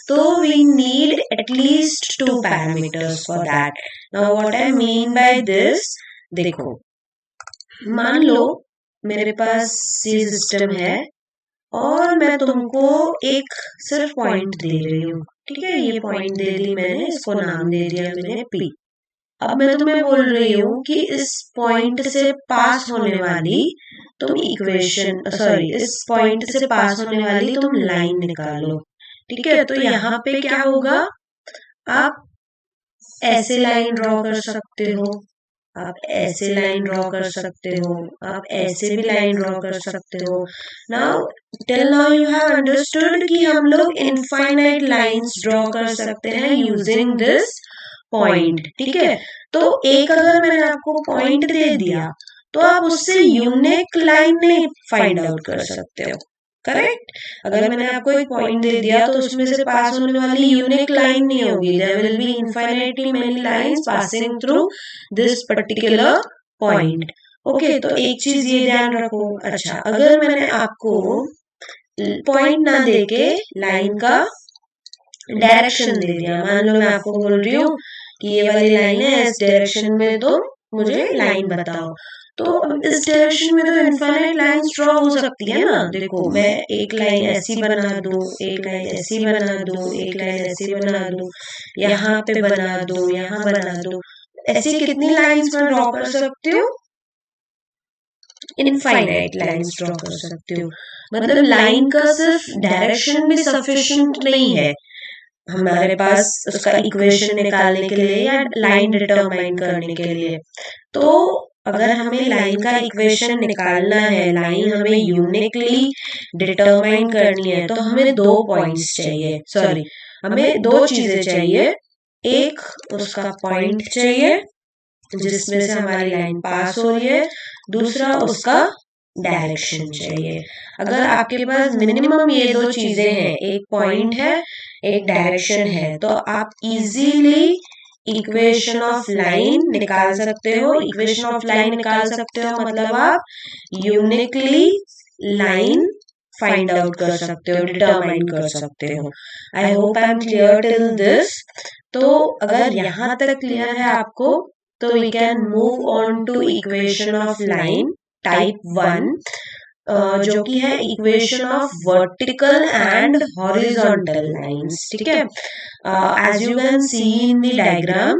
तो we need at least 2 parameters for that. Now what I mean by this, देखो, मान लो मेरे पास ये सिस्टम है और मैं तुमको एक सिर्फ पॉइंट दे रही हूँ. ठीक है, ये पॉइंट दे दी मैंने, इसको नाम दे दिया मैंने P. अब मैं तुम्हें बोल रही हूँ कि इस पॉइंट से पास होने वाली तुम इक्वेशन, सॉरी, इस पॉइंट से पास होने वाली तुम लाइन निकालो. ठीक है, तो यहाँ पे क्या होगा? आप ऐसे लाइन ड्रॉ कर सकते हो, आप ऐसे लाइन ड्रॉ कर सकते हो, आप ऐसे भी लाइन ड्रॉ कर सकते हो. Now till now you have understood कि हम लोग इनफाइनाइट लाइंस ड्रॉ कर सकते हैं यूजिंग दिस पॉइंट. ठीक है, तो एक अगर मैंने आपको पॉइंट दे दिया तो आप उससे यूनिक लाइन नहीं फाइंड आउट कर सकते हो, करेक्ट. अगर मैंने आपको एक पॉइंट दे दिया तो उसमें से पास होने वाली यूनिक लाइन नहीं होगी. There will be infinitely many lines passing through this particular point. Okay, तो एक चीज ये ध्यान रखो. अच्छा, अगर मैंने आपको पॉइंट ना देके लाइन का डायरेक्शन दे दिया, मान लो मैं आपको बोल रही हूँ कि ये वाली लाइन है, इस डायरेक्शन में तो मुझे लाइन बताओ, तो इस डायरेक्शन में तो इनफाइनाइट लाइंस ड्रॉ हो सकती है ना. देखो, मैं एक लाइन ऐसी बना दूं, एक लाइन ऐसी बना दूं, एक लाइन ऐसी बना दूं, यहाँ पे बना दूं, यहाँ बना दूं, ऐसी कितनी लाइंस मैं ड्रॉ कर सकती हूँ? इनफाइनाइट लाइंस ड्रॉ कर सकती हूँ. मतलब लाइन का सिर्फ डायरेक्शन भी सफिशिएंट नहीं है हमारे पास उसका इक्वेशन निकालने के लिए या लाइन डिटरमाइन करने के लिए. तो अगर हमें लाइन का इक्वेशन निकालना है, लाइन हमें यूनिकली डिटरमाइन करनी है, तो हमें 2 पॉइंट्स चाहिए, सॉरी, हमें 2 चीजें चाहिए. एक उसका पॉइंट चाहिए जिसमें से हमारी लाइन पास हो रही है, दूसरा उसका डायरेक्शन चाहिए। अगर आपके पास मिनिमम ये दो चीजें हैं, एक पॉइंट है एक डायरेक्शन है, तो आप इजीली इक्वेशन ऑफ लाइन निकाल सकते हो। इक्वेशन ऑफ लाइन निकाल सकते हो मतलब आप यूनिकली लाइन फाइंड आउट कर सकते हो, डिटरमाइन कर सकते हो। I hope I am clear till this. तो अगर यहाँ तक क्लियर है आपको, तो we can move on to equation of line type 1, जो कि है equation of vertical and horizontal lines. ठीक है, as you can see in the diagram,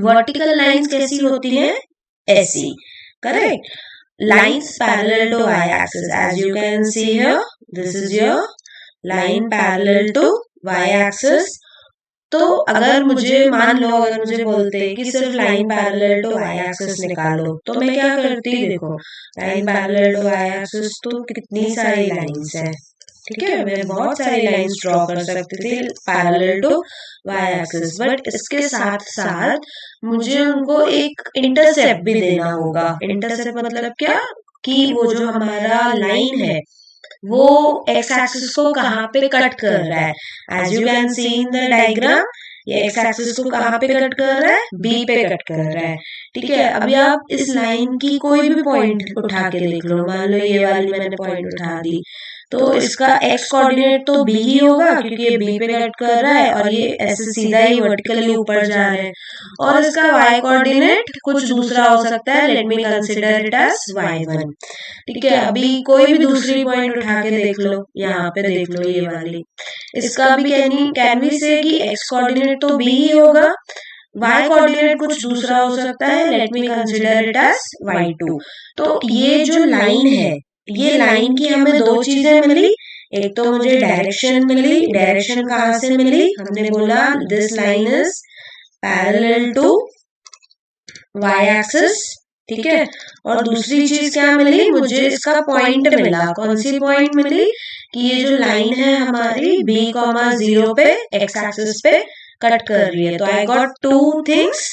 vertical lines कैसी होती हैं? ऐसी, correct. Lines parallel to y-axis, as you can see here, this is your line parallel to y-axis. तो अगर मुझे मान लो, अगर मुझे बोलते कि सिर्फ line parallel to y axis निकालो, तो मैं क्या करती? देखो, line parallel to y axis तो कितनी सारी लाइंस है, ठीक है, मैं बहुत सारी लाइंस ड्रॉ कर सकती थी parallel to y axis, but इसके साथ साथ मुझे उनको एक इंटरसेप्ट भी देना होगा। इंटरसेप्ट मतलब क्या? कि वो जो हमारा लाइन है वो एक्स एक्सिस को कहाँ पे कट कर रहा है। As you can see in the diagram, ये एक्स एक्सिस को कहाँ पे कट कर रहा है? बी पे कट कर रहा है। ठीक है, अभी आप इस लाइन की कोई भी पॉइंट उठा के देख लो, मान लो ये वाली मैंने पॉइंट उठा दी, तो इसका एक्स कोऑर्डिनेट तो बी ही होगा, क्योंकि ये बी पे कट कर रहा है और ये ऐसे सीधा ही वर्टिकली ऊपर जा रहे हैं। और इसका वाई कोऑर्डिनेट कुछ दूसरा हो सकता है, let me consider it as y1। ठीक है, अभी कोई भी दूसरी पॉइंट उठा के देख लो, यहाँ पे देख लो ये वाली, इसका भी कैन वी से कि एक्स कोऑर्डिनेट तो बी ही होगा, वाई कोऑर्डिनेट कुछ दूसरा हो सकता है, let me consider it as y2। तो ये जो लाइन है, ये लाइन की हमें दो चीजें मिली, एक तो मुझे डायरेक्शन मिली। डायरेक्शन कहाँ से मिली? हमने बोला this line is parallel to y axis. ठीक है, और दूसरी चीज क्या मिली? मुझे इसका पॉइंट मिला। कौन सी पॉइंट मिली? कि ये जो लाइन है हमारी b,0 पे एक्स एक्सिस पे कट कर रही है। तो आई गॉट टू थिंग्स,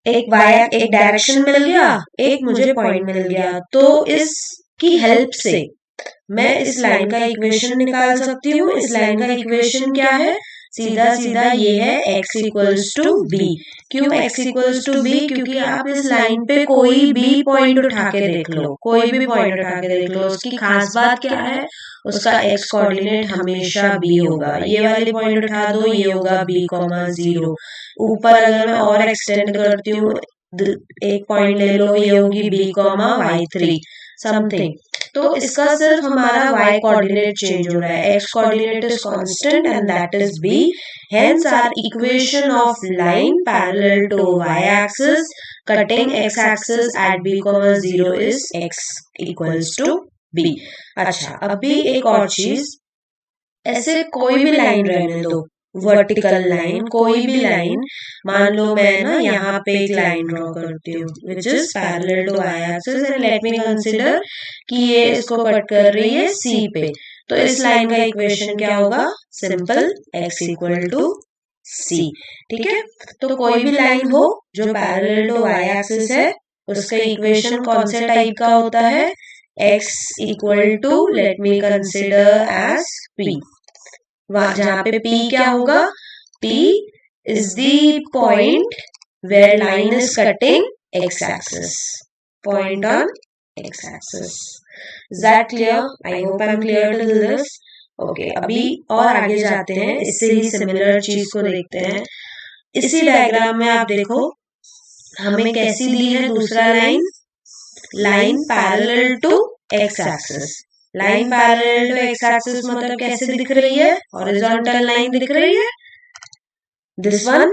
एक डायरेक्शन मिल गया, एक मुझे पॉइंट मिल गया। तो इसकी हेल्प से मैं इस लाइन का इक्वेशन निकाल सकती हूँ। इस लाइन का इक्वेशन क्या है? सीधा सीधा ये है x इक्वल्स टू बी। क्यों x इक्वल्स टू बी? क्योंकि आप इस लाइन पे कोई भी पॉइंट उठा के देख लो, कोई भी पॉइंट उठा के देख लो, उसकी खास बात क्या है? उसका x कोऑर्डिनेट हमेशा b होगा। ये वाली पॉइंट उठा दो, ये होगा b,0। ऊपर अगर मैं और एक्सटेंड करती हूँ, एक पॉइंट ले लो, ये होगी b,y3 समथिंग। तो इसका सिर्फ हमारा y कोऑर्डिनेट चेंज हो रहा है, x coordinate is constant and that is b। Hence our equation of line parallel to y axis cutting x axis at b,0 is x equals to b। अच्छा, अभी एक और चीज, ऐसे कोई भी लाइन रहने दो, वर्टिकल लाइन, कोई भी लाइन, मान लो मैं ना यहाँ पे एक लाइन ड्रॉ करती हूँ which is parallel to y axis and let me consider कि ये इसको कट कर रही है सी पे। तो इस लाइन का इक्वेशन क्या होगा? सिंपल, x इक्वल टू सी। ठीक है, तो कोई भी लाइन हो जो पैरेलल टू वाई एक्सिस है, उसका इक्वेशन कौन से टाइप का होता है? x equal to, let me consider as p। जहाँ पे P क्या होगा? P is the point where line is cutting x axis. Point on x axis. Is that clear? I hope I'm clear till this. Okay, अभी और आगे जाते हैं, इससे ही सिमिलर चीज को देखते हैं। इसी डायग्राम में आप देखो, हमें कैसी दी है दूसरा line? Line parallel to x axis। Line parallel to x axis मतलब कैसे दिख रही है? हॉरिजॉन्टल लाइन दिख रही है, this one,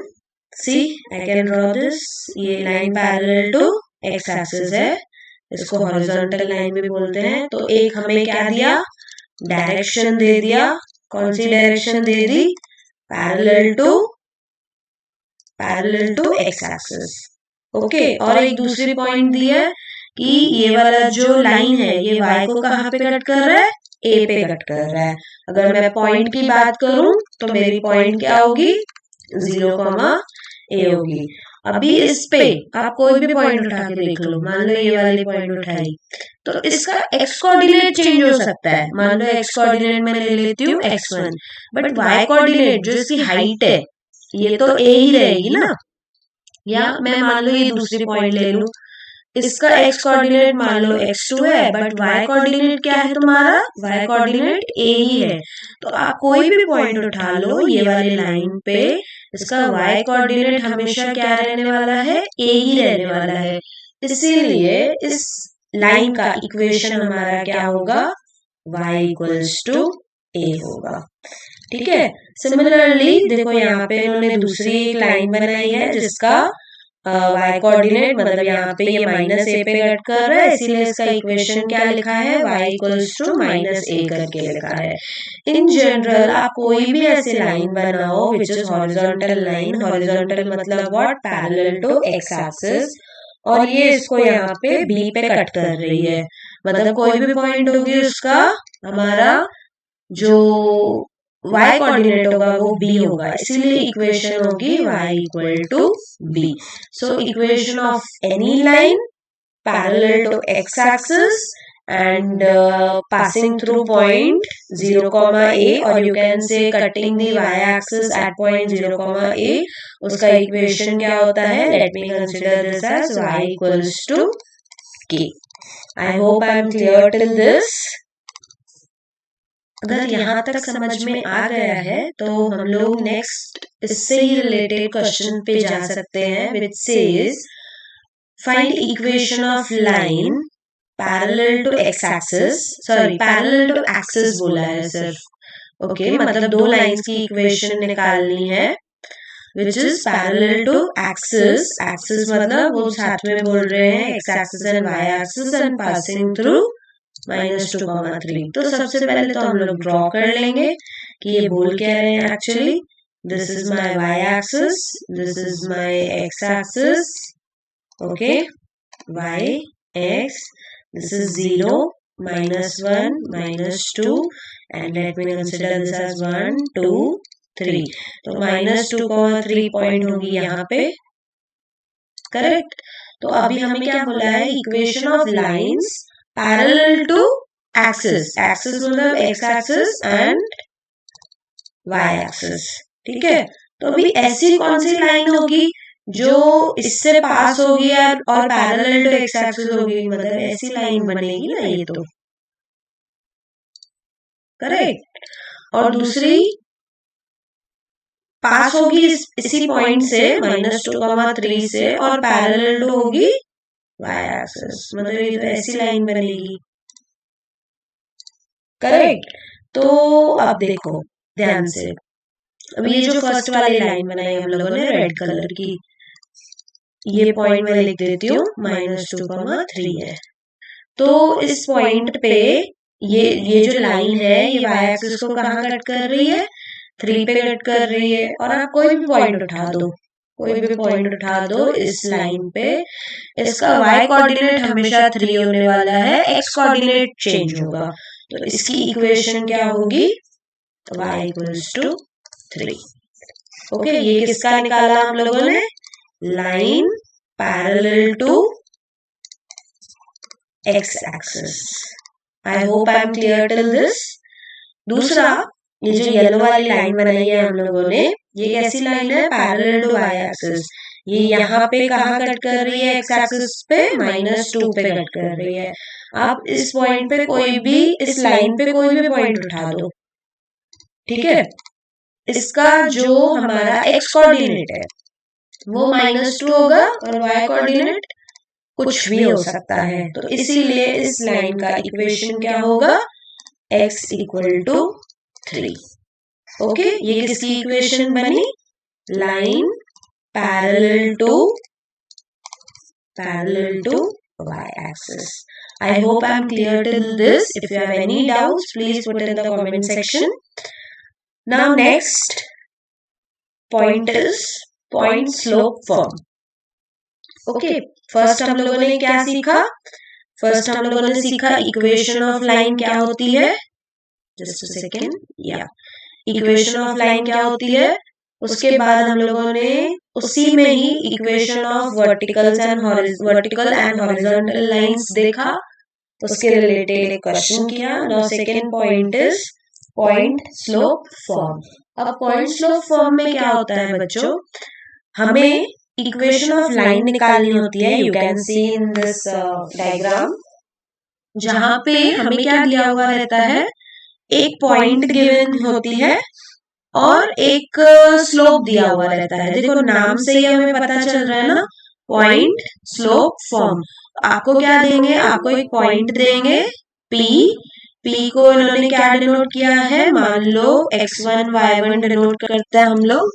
see I can draw this. ये line parallel to x axis है, इसको हॉरिजॉन्टल लाइन भी बोलते हैं। तो एक हमें क्या दिया? डायरेक्शन दे दिया। कौन सी डायरेक्शन दे दी? Parallel to x axis. Okay, और एक दूसरी पॉइंट दी है कि ये वाला जो लाइन है ये y को कहाँ पे कट कर रहा है? a पे कट कर रहा है। अगर मैं पॉइंट की बात करूं तो मेरी पॉइंट क्या होगी? 0, a होगी। अभी इस पे आप कोई भी पॉइंट उठा के देख लो, मान लो ये वाली पॉइंट उठाई, तो इसका एक्स कोऑर्डिनेट चेंज हो सकता है। मान लो एक्स कोऑर्डिनेट में ले लेती हूँ x1, बट y कोऑर्डिनेट जो इसकी हाइट है ये तो a ही रहेगी ना। या मैं मान लो ये दूसरी पॉइंट ले लूं, इसका x कोऑर्डिनेट मान लो x2 है, बट y कोऑर्डिनेट क्या है तुम्हारा, y कोऑर्डिनेट a ही है। तो आप कोई भी पॉइंट उठा लो ये वाली लाइन पे, इसका y कोऑर्डिनेट हमेशा क्या रहने वाला है, a ही रहने वाला है। इसीलिए इस लाइन का इक्वेशन हमारा क्या होगा, y इक्वल्स टू a होगा। ठीक है। सिमिलरली देखो यहाँ पे इन्होंने दूसरी एक लाइन बनाई है जिसका y कोऑर्डिनेट मतलब यहाँ पे ये माइनस a पे कट कर रहा है, इसीलिए इसका इक्वेशन क्या लिखा है, y equals to minus a करके लिखा है। इन जनरल आप कोई भी ऐसी लाइन बनाओ which is horizontal line, horizontal मतलब what, parallel to x axis, और ये इसको यहाँ पे b पे कट कर रही है, मतलब कोई भी पॉइंट होगी उसका हमारा जो y कोऑर्डिनेट होगा वो b होगा, इसीलिए इक्वेशन होगी y equal to b। So equation of any line parallel to x axis and passing through point 0, a, or you can say cutting the y axis at point 0, a, उसका इक्वेशन क्या होता है, let me consider this as y equals to k। I hope I am clear till this। अगर यहाँ तक समझ में आ गया है तो हम लोग नेक्स्ट इससे ही रिलेटेड क्वेश्चन पे जा सकते हैं, which says find equation of line parallel to x axis, sorry parallel to axis बोला है सिर्फ, ओके मतलब दो लाइंस की इक्वेशन निकालनी है which is parallel to axis, axis मतलब वो साथ में बोल रहे हैं x axis and y axis and passing through -2,3। तो सबसे पहले तो हम लोग ड्रॉ कर लेंगे कि ये बोल क्या रहे हैं actually, this is my y axis, this is my x axis, okay y x, this is 0, -1, -2 and let me consider this as 1, 2, 3। तो -2,3 पॉइंट होगी यहाँ पे, करेक्ट। तो अभी हमें क्या बोला है, equation of lines parallel to axis, axis मतलब x axis and y axis, ठीक है। तो अभी ऐसी कौन सी लाइन होगी जो इससे पास होगी और पैरेलल टू x एक्सिस होगी, मतलब ऐसी लाइन बनेगी ना ये, तो करेक्ट। और दूसरी पास होगी इसी पॉइंट से -2,3 से और पैरेलल टू होगी y एक्सिस, मतलब ये तो ऐसी लाइन बनेगी, करेक्ट। तो अब देखो ध्यान से, अब ये जो फर्स्ट वाली लाइन बनाई हम लोगों ने रेड कलर की, ये पॉइंट मैं लिख देती हूँ -2,3 है। तो इस पॉइंट पे ये जो लाइन है ये y एक्सिस को कहाँ कट कर रही है, 3 पे कट कर रही है। और आप कोई भी पॉइंट उठा दो, कोई भी पॉइंट उठा दो इस लाइन पे, इसका y कोऑर्डिनेट हमेशा 3 होने वाला है, x कोऑर्डिनेट चेंज होगा। तो इसकी इक्वेशन क्या होगी, y इक्वल्स टू 3। ओके, ये किसका निकाला हम लोगों ने, line parallel to x axis. I hope I am clear till this. दूसरा, ये जो येलो वाली लाइन बनाई है हम लोगों ने, ये कैसी लाइन है, पैरेलल टू y एक्सिस। ये यहाँ पे कहाँ कट कर रही है, x एक्सिस पे -2 पे कट कर रही है। आप इस पॉइंट पे कोई भी, इस लाइन पे कोई भी पॉइंट उठा दो, ठीक है। इसका जो हमारा x कोऑर्डिनेट है वो -2 होगा और y कोऑर्डिनेट कुछ भी हो सकता है। तो इसीलिए इस लाइन का इक्वेशन क्या होगा, x इक्वल टू 3। ओके, ये किसकी इक्वेशन बनी, line parallel to y axis। I hope I am clear till this. If you have any doubts, please put in the comment section. Now next point is point slope form. Okay, first हम लोगों ने क्या सीखा, फर्स्ट हम लोगों ने सीखा इक्वेशन ऑफ लाइन क्या होती है, जस्ट अ सेकेंड, या इक्वेशन ऑफ लाइन क्या होती है। उसके बाद हम लोगों ने उसी में ही equation of vertical and horizontal lines देखा, उसके रिलेटेड एक क्वेश्चन किया। Now second point is point slope form. अब पॉइंट स्लोप फॉर्म में क्या होता है बच्चों, हमें इक्वेशन ऑफ लाइन निकालनी होती है। You can see in this diagram, जहां पे हमें क्या दिया हुआ रहता है, एक पॉइंट गिवन होती है और एक स्लोप दिया हुआ रहता है। देखो नाम से ही हमें पता चल रहा है ना, पॉइंट स्लोप फॉर्म। आपको क्या देंगे, आपको एक पॉइंट देंगे P, P को इन्होंने क्या डिनोट किया है, मान लो x1 y1 डिनोट करते हैं हम लोग,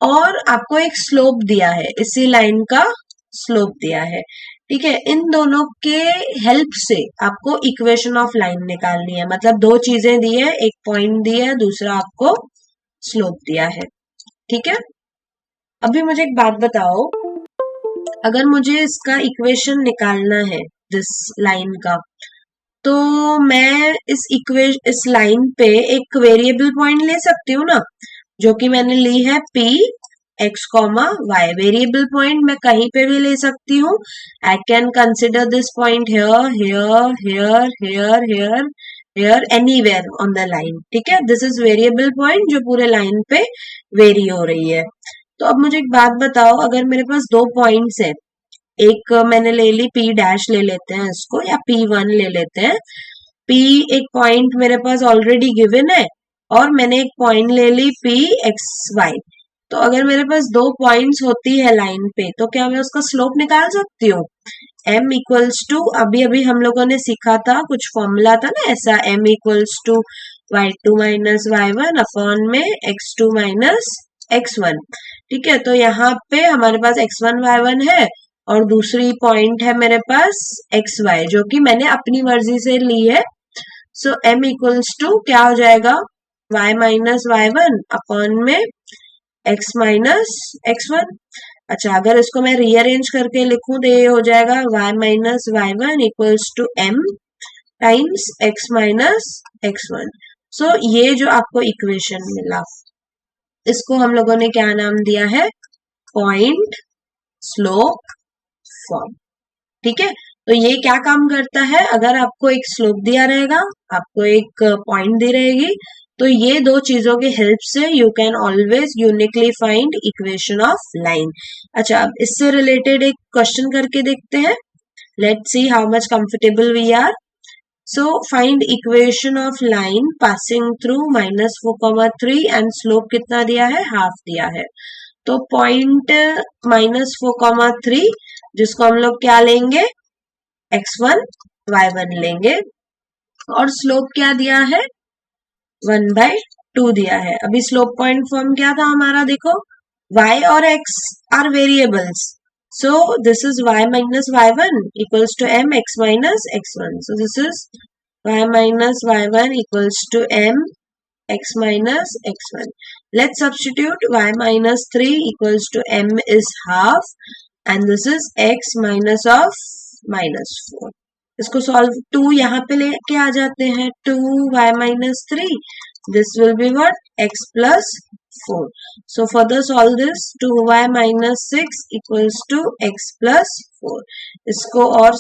और आपको एक स्लोप दिया है, इसी लाइन का स्लोप दिया है। ठीक है, इन दोनों के हेल्प से आपको इक्वेशन ऑफ लाइन निकालनी है। मतलब दो चीजें दी है, एक पॉइंट दिया है, दूसरा आपको स्लोप दिया है। ठीक है, अभी मुझे एक बात बताओ, अगर मुझे इसका इक्वेशन निकालना है दिस लाइन का, तो मैं इस लाइन पे एक वेरिएबल पॉइंट ले सकती हूँ ना, जो कि मैंने ली है P x, y। Variable point मैं कहीं पे भी ले सकती हूँ। I can consider this point here here here here here here anywhere on the line. ठीक है, दिस इज वेरिएबल पॉइंट जो पूरे लाइन पे वेरी हो रही है। तो अब मुझे एक बात बताओ, अगर मेरे पास दो पॉइंट्स है, एक मैंने ले ली P डैश, ले लेते हैं इसको, या P1 ले लेते हैं। P एक पॉइंट मेरे पास ऑलरेडी गिवन है, और मैंने एक पॉइंट ले ली P x y। तो अगर मेरे पास दो पॉइंट्स होती है लाइन पे, तो क्या मैं उसका स्लोप निकाल सकती हूँ। m इक्वल्स टू, अभी अभी हम लोगों ने सीखा था, कुछ फॉर्मूला था ना ऐसा, m equals to y2 minus y1 upon में x2 माइनस x1। ठीक है, तो यहाँ पे हमारे पास x1 y1 है, और दूसरी पॉइंट है मेरे पास एक्स वाई, जो कि मैंने अपनी मर्जी से ली है। सो m इक्वल्स टू क्या हो जाएगा, y माइनस y1 अपॉन में x माइनस x1। अच्छा, अगर इसको मैं रीअरेंज करके लिखूं तो ये हो जाएगा y minus y1 equals to m times x minus x1। So ये जो आपको इक्वेशन मिला, इसको हम लोगों ने क्या नाम दिया है, पॉइंट स्लोप फॉर्म। ठीक है, तो ये क्या काम करता है, अगर आपको एक स्लोप दिया रहेगा, आपको एक पॉइंट दी रहेगी, तो ये दो चीजों की हेल्प से you can always uniquely find equation of line. अच्छा, अब इससे रिलेटेड एक क्वेश्चन करके देखते हैं। Let's see how much comfortable we are. So find equation of line passing through -4,3 and slope कितना दिया है, हाफ दिया है। तो पॉइंट -4,3, जिसको हम लोग क्या लेंगे, x1 y1 लेंगे, और स्लोप क्या दिया है, 1/2 दिया है। अभी स्लोप पॉइंट फॉर्म क्या था हमारा, देखो y और x are variables, so this is y minus y1 equals to m x minus x1। So this is y minus y1 equals to m x minus x1. Let's substitute y minus 3 equals to m is half, and this is x minus of minus 4. इसको सॉल्व, 2 यहाँ पे लेके आ जाते हैं, 2y minus 3, this will be what, x plus 4. So further solve this, 2y minus 6 equals to x plus 4. इसको और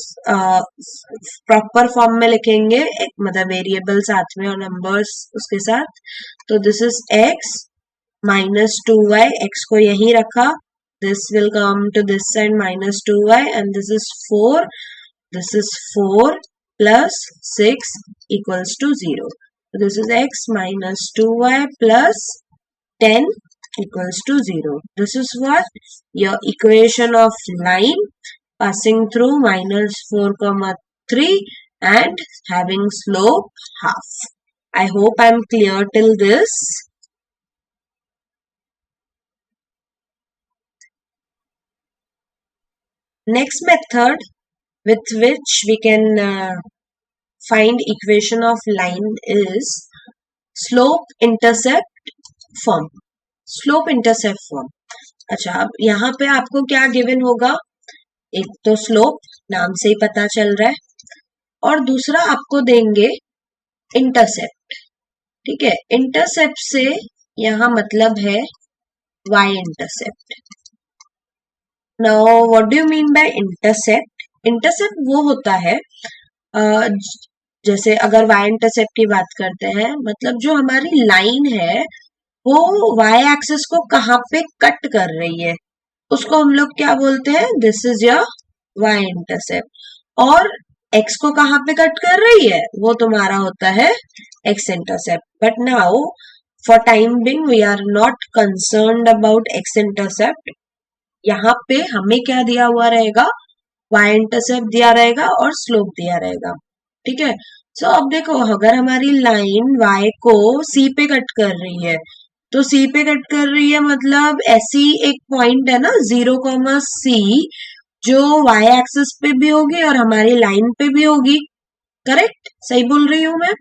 प्रॉपर फॉर्म में लिखेंगे, मतलब वेरिएबल साथ में और नंबर्स उसके साथ। तो this is x minus 2y, x को यहीं रखा, this will come to this side minus 2y, and this is 4. This is 4 plus 6 equals to 0. So this is x minus 2y plus 10 equals to 0. This is what? Your equation of line passing through -4,3 and having slope half. I hope I am clear till this. Next method with which we can find equation of line is slope intercept form. Slope intercept form. अच्छा, अब यहाँ पे आपको क्या गिवन होगा, एक तो स्लोप नाम से ही पता चल रहा है, और दूसरा आपको देंगे इंटरसेप्ट। ठीक है, इंटरसेप्ट से यहाँ मतलब है y intercept. Now what do you mean by intercept? Intercept वो होता है जैसे अगर y इंटरसेप्ट की बात करते हैं, मतलब जो हमारी लाइन है वो y एक्सिस को कहाँ पे कट कर रही है उसको हम लोग क्या बोलते हैं, this is your y intercept. और x को कहाँ पे कट कर रही है वो तुम्हारा होता है x intercept. But now for time being we are not concerned about x intercept. यहाँ पे हमें क्या दिया हुआ रहेगा, y इंटरसेप्ट दिया रहेगा और स्लोप दिया रहेगा। ठीक है, सो अब देखो अगर हमारी लाइन y को c पे कट कर रही है, तो c पे कट कर रही है मतलब ऐसी एक पॉइंट है ना 0,c जो y एक्सिस पे भी होगी और हमारी लाइन पे भी होगी। करेक्ट, सही बोल रही हूं मैं?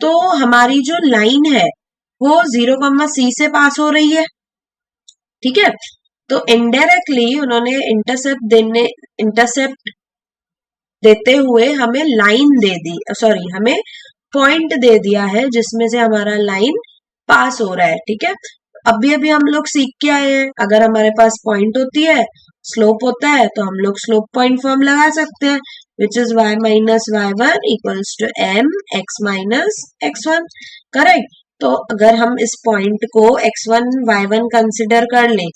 तो हमारी जो लाइन है वो 0,c से पास हो रही है। ठीक है, तो इनडायरेक्टली उन्होंने इंटरसेप्ट देते हुए हमें लाइन दे दी, सॉरी हमें पॉइंट दे दिया है जिसमें से हमारा लाइन पास हो रहा है। ठीक है, अभी अभी हम लोग सीख के आए हैं, अगर हमारे पास पॉइंट होती है स्लोप होता है तो हम लोग स्लोप पॉइंट फॉर्म लगा सकते हैं, which is y minus y one equals to m x minus x1। Correct, तो अगर हम इस पॉइंट को x1 y1 कंसिडर कर लें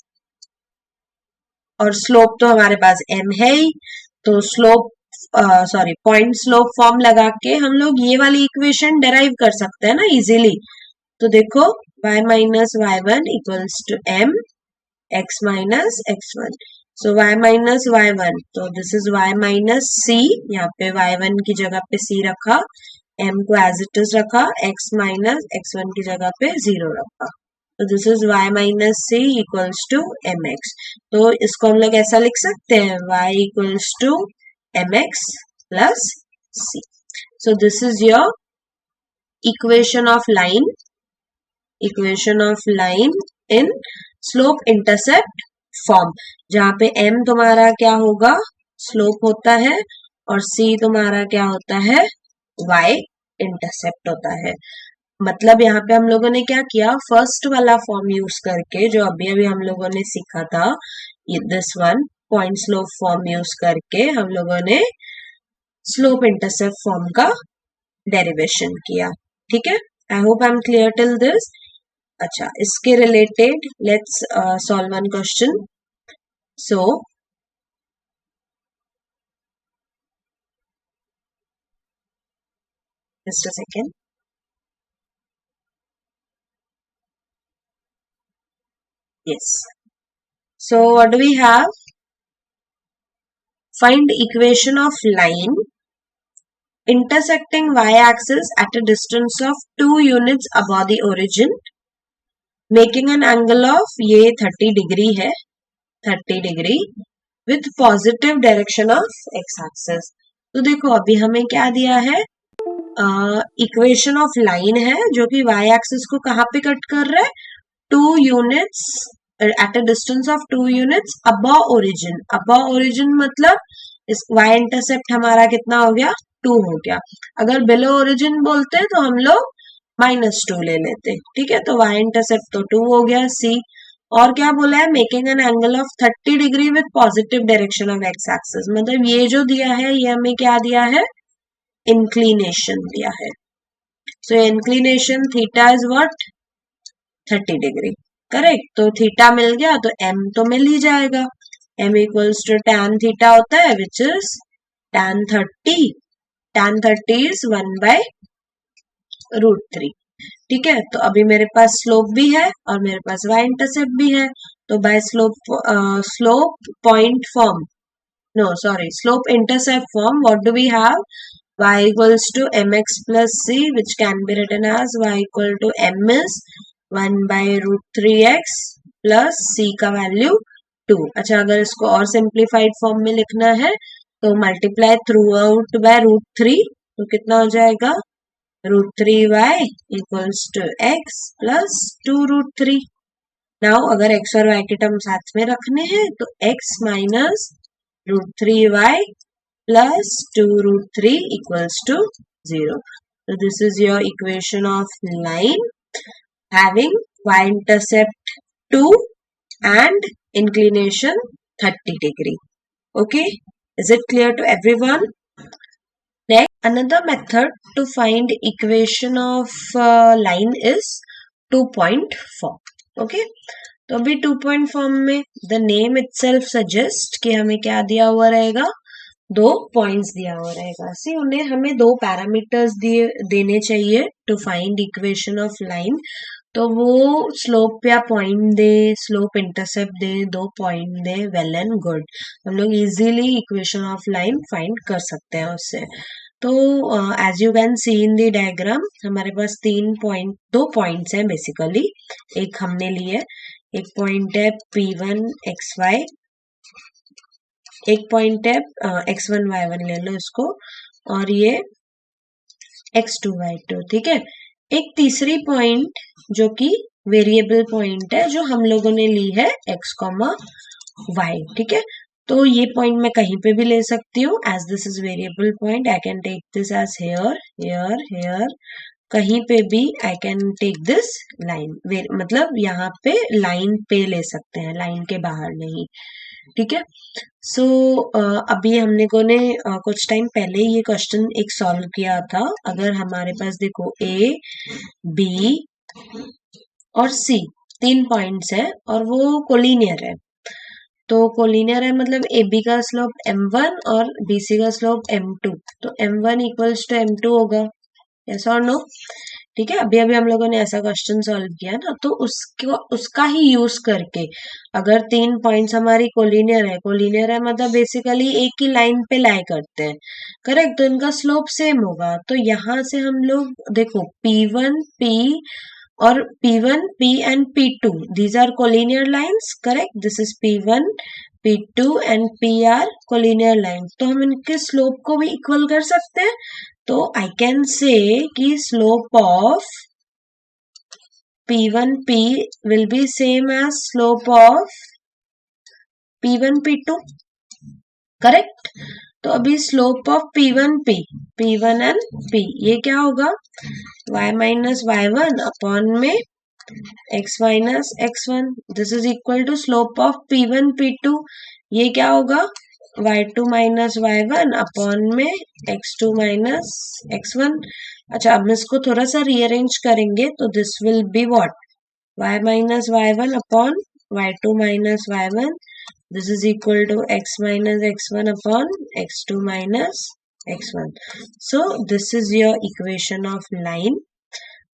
और स्लोप तो हमारे पास m है ही, तो slope sorry point slope form लगा के हम लोग ये वाली इक्वेशन डेराइव कर सकते हैं ना इजीली। तो देखो y minus y one equals to m x minus x1। So y minus y one, तो this is y minus c, यहाँ पे y1 की जगह पे c रखा, m को एज इट इज रखा, x माइनस x1 की जगह पे 0 रखा। तो this is y minus c equals to mx। तो इसको हम लोग ऐसा लिख सकते हैं y equals to mx plus c। So this is your equation of line, equation of line in slope intercept form, जहां पे m तुम्हारा क्या होगा, स्लोप होता है, और c तुम्हारा क्या होता है, y इंटरसेप्ट होता है। मतलब यहाँ पे हम लोगों ने क्या किया, फर्स्ट वाला फॉर्म यूज करके जो अभी अभी हम लोगों ने सीखा था, ये this one point slope form use करके हम लोगों ने स्लोप इंटरसेप्ट फॉर्म का डेरिवेशन किया। ठीक है, I hope I am clear till this. अच्छा, इसके related let's solve one question. So just a second. Yes. So what do we have? Find equation of line intersecting y-axis at a distance of 2 units above the origin, making an angle of ये 30 डिग्री है, 30 degree with positive direction of x-axis। तो देखो अभी हमें क्या दिया है, इक्वेशन ऑफ लाइन है जो कि y-axis को कहाँ पे कट कर रहा है, 2 units at a distance of 2 units above origin. Above origin मतलब इस y इंटरसेप्ट हमारा कितना हो गया, 2 हो गया। अगर बिलो ओरिजिन बोलते हैं तो हम लोग -2 ले लेते। ठीक है, तो y इंटरसेप्ट तो 2 हो गया c। और क्या बोला है, making an angle of 30 degree with positive direction of x axis, मतलब ये जो दिया है ये हमें क्या दिया है, इंक्लिनेशन दिया है। So inclination theta is what, 30 degree. Correct, तो थीटा मिल गया तो m तो मिल ही जाएगा, m equals to tan theta होता है which is tan 30, tan 30 is 1/√3। ठीक है, तो अभी मेरे पास स्लोप भी है और मेरे पास y इंटरसेप्ट भी है, तो by slope point form, no sorry slope intercept form, what do we have, y equals to mx plus c, which can be written as y equal to m is 1/√3x plus c का वैल्यू 2। अच्छा, अगर इसको और सिंप्लीफाइड फॉर्म में लिखना है तो मल्टीप्लाई थ्रू आउट बाय √3, तो कितना हो जाएगा, √3y equals to x plus 2√3। Now अगर x और y के टर्म साथ में रखने हैं तो x minus √3y plus 2√3 equals to 0. So this is your equation of line having y-intercept 2 and inclination 30 degree. Okay, is it clear to everyone? Next, another method to find equation of line is 2-point form. Okay, तो अभी 2-point form में the name itself suggest कि हमें क्या दिया हुआ रहेगा, 2 पॉइंट्स दिया हुआ रहेगा. सी उन्हें हमें 2 पैरामीटर्स दिए देने चाहिए to find equation of line. तो वो स्लोप या पॉइंट दे, स्लोप इंटरसेप्ट दे, 2 पॉइंट दे, वेल एंड गुड. हम लोग easily equation of line find कर सकते हैं उससे. तो as you can see in the diagram, हमारे पास 2 पॉइंट्स हैं बेसिकली. एक हमने लिए, एक पॉइंट है P1 XY, एक पॉइंट है X1 Y1 ले लो इसको, और ये X2 Y2. ठीक है, एक तीसरी पॉइंट जो कि वेरिएबल पॉइंट है जो हम लोगों ने ली है X, Y. ठीक है, तो ये पॉइंट मैं कहीं पे भी ले सकती हूँ. As this is variable point, I can take this as here, here, here. कहीं पे भी I can take this line, मतलब यहाँ पे लाइन पे ले सकते हैं, लाइन के बाहर नहीं. ठीक है, सो अभी हमने को ने कुछ टाइम पहले ये क्वेश्चन एक सॉल्व किया था. अगर हमारे पास देखो A, B और C 3 पॉइंट्स है और वो कोलिनियर है. तो कोलिनियर है मतलब AB का स्लोप M1 और BC का स्लोप M2. तो M1 इक्वल्स टू M2 होगा, यस और नो. ठीक है, अभी अभी हम लोगों ने ऐसा क्वेश्चन सॉल्व किया ना, तो उसका ही यूज करके, अगर 3 पॉइंट्स हमारी कोलिनियर है मतलब बेसिकली एक ही लाइन पे लाई करते हैं, करेक्ट. तो इनका स्लोप सेम होगा. तो यहाँ से हम लोग देखो P1 P और P1 P and P2, these are collinear lines, correct. this is P1 P2 and P are collinear lines. तो हम इनके स्लोप को भी इक्वल कर सकते हैं. तो आई कैन से कि slope of P1P will be same as slope of P1P2, correct. तो अभी slope of P1P, P1 and P, ये क्या होगा, y माइनस y1 अपॉन में x minus x1. This is equal to slope of P1 P2, ये क्या होगा, y2 माइनस y1 अपॉन में x2 माइनस x1. अच्छा, अब इसको थोड़ा सा रीअरेंज करेंगे तो this will be what, y minus y1 upon y2 minus y1. This is equal to x minus x1 upon x2 minus x1. So this is your equation of line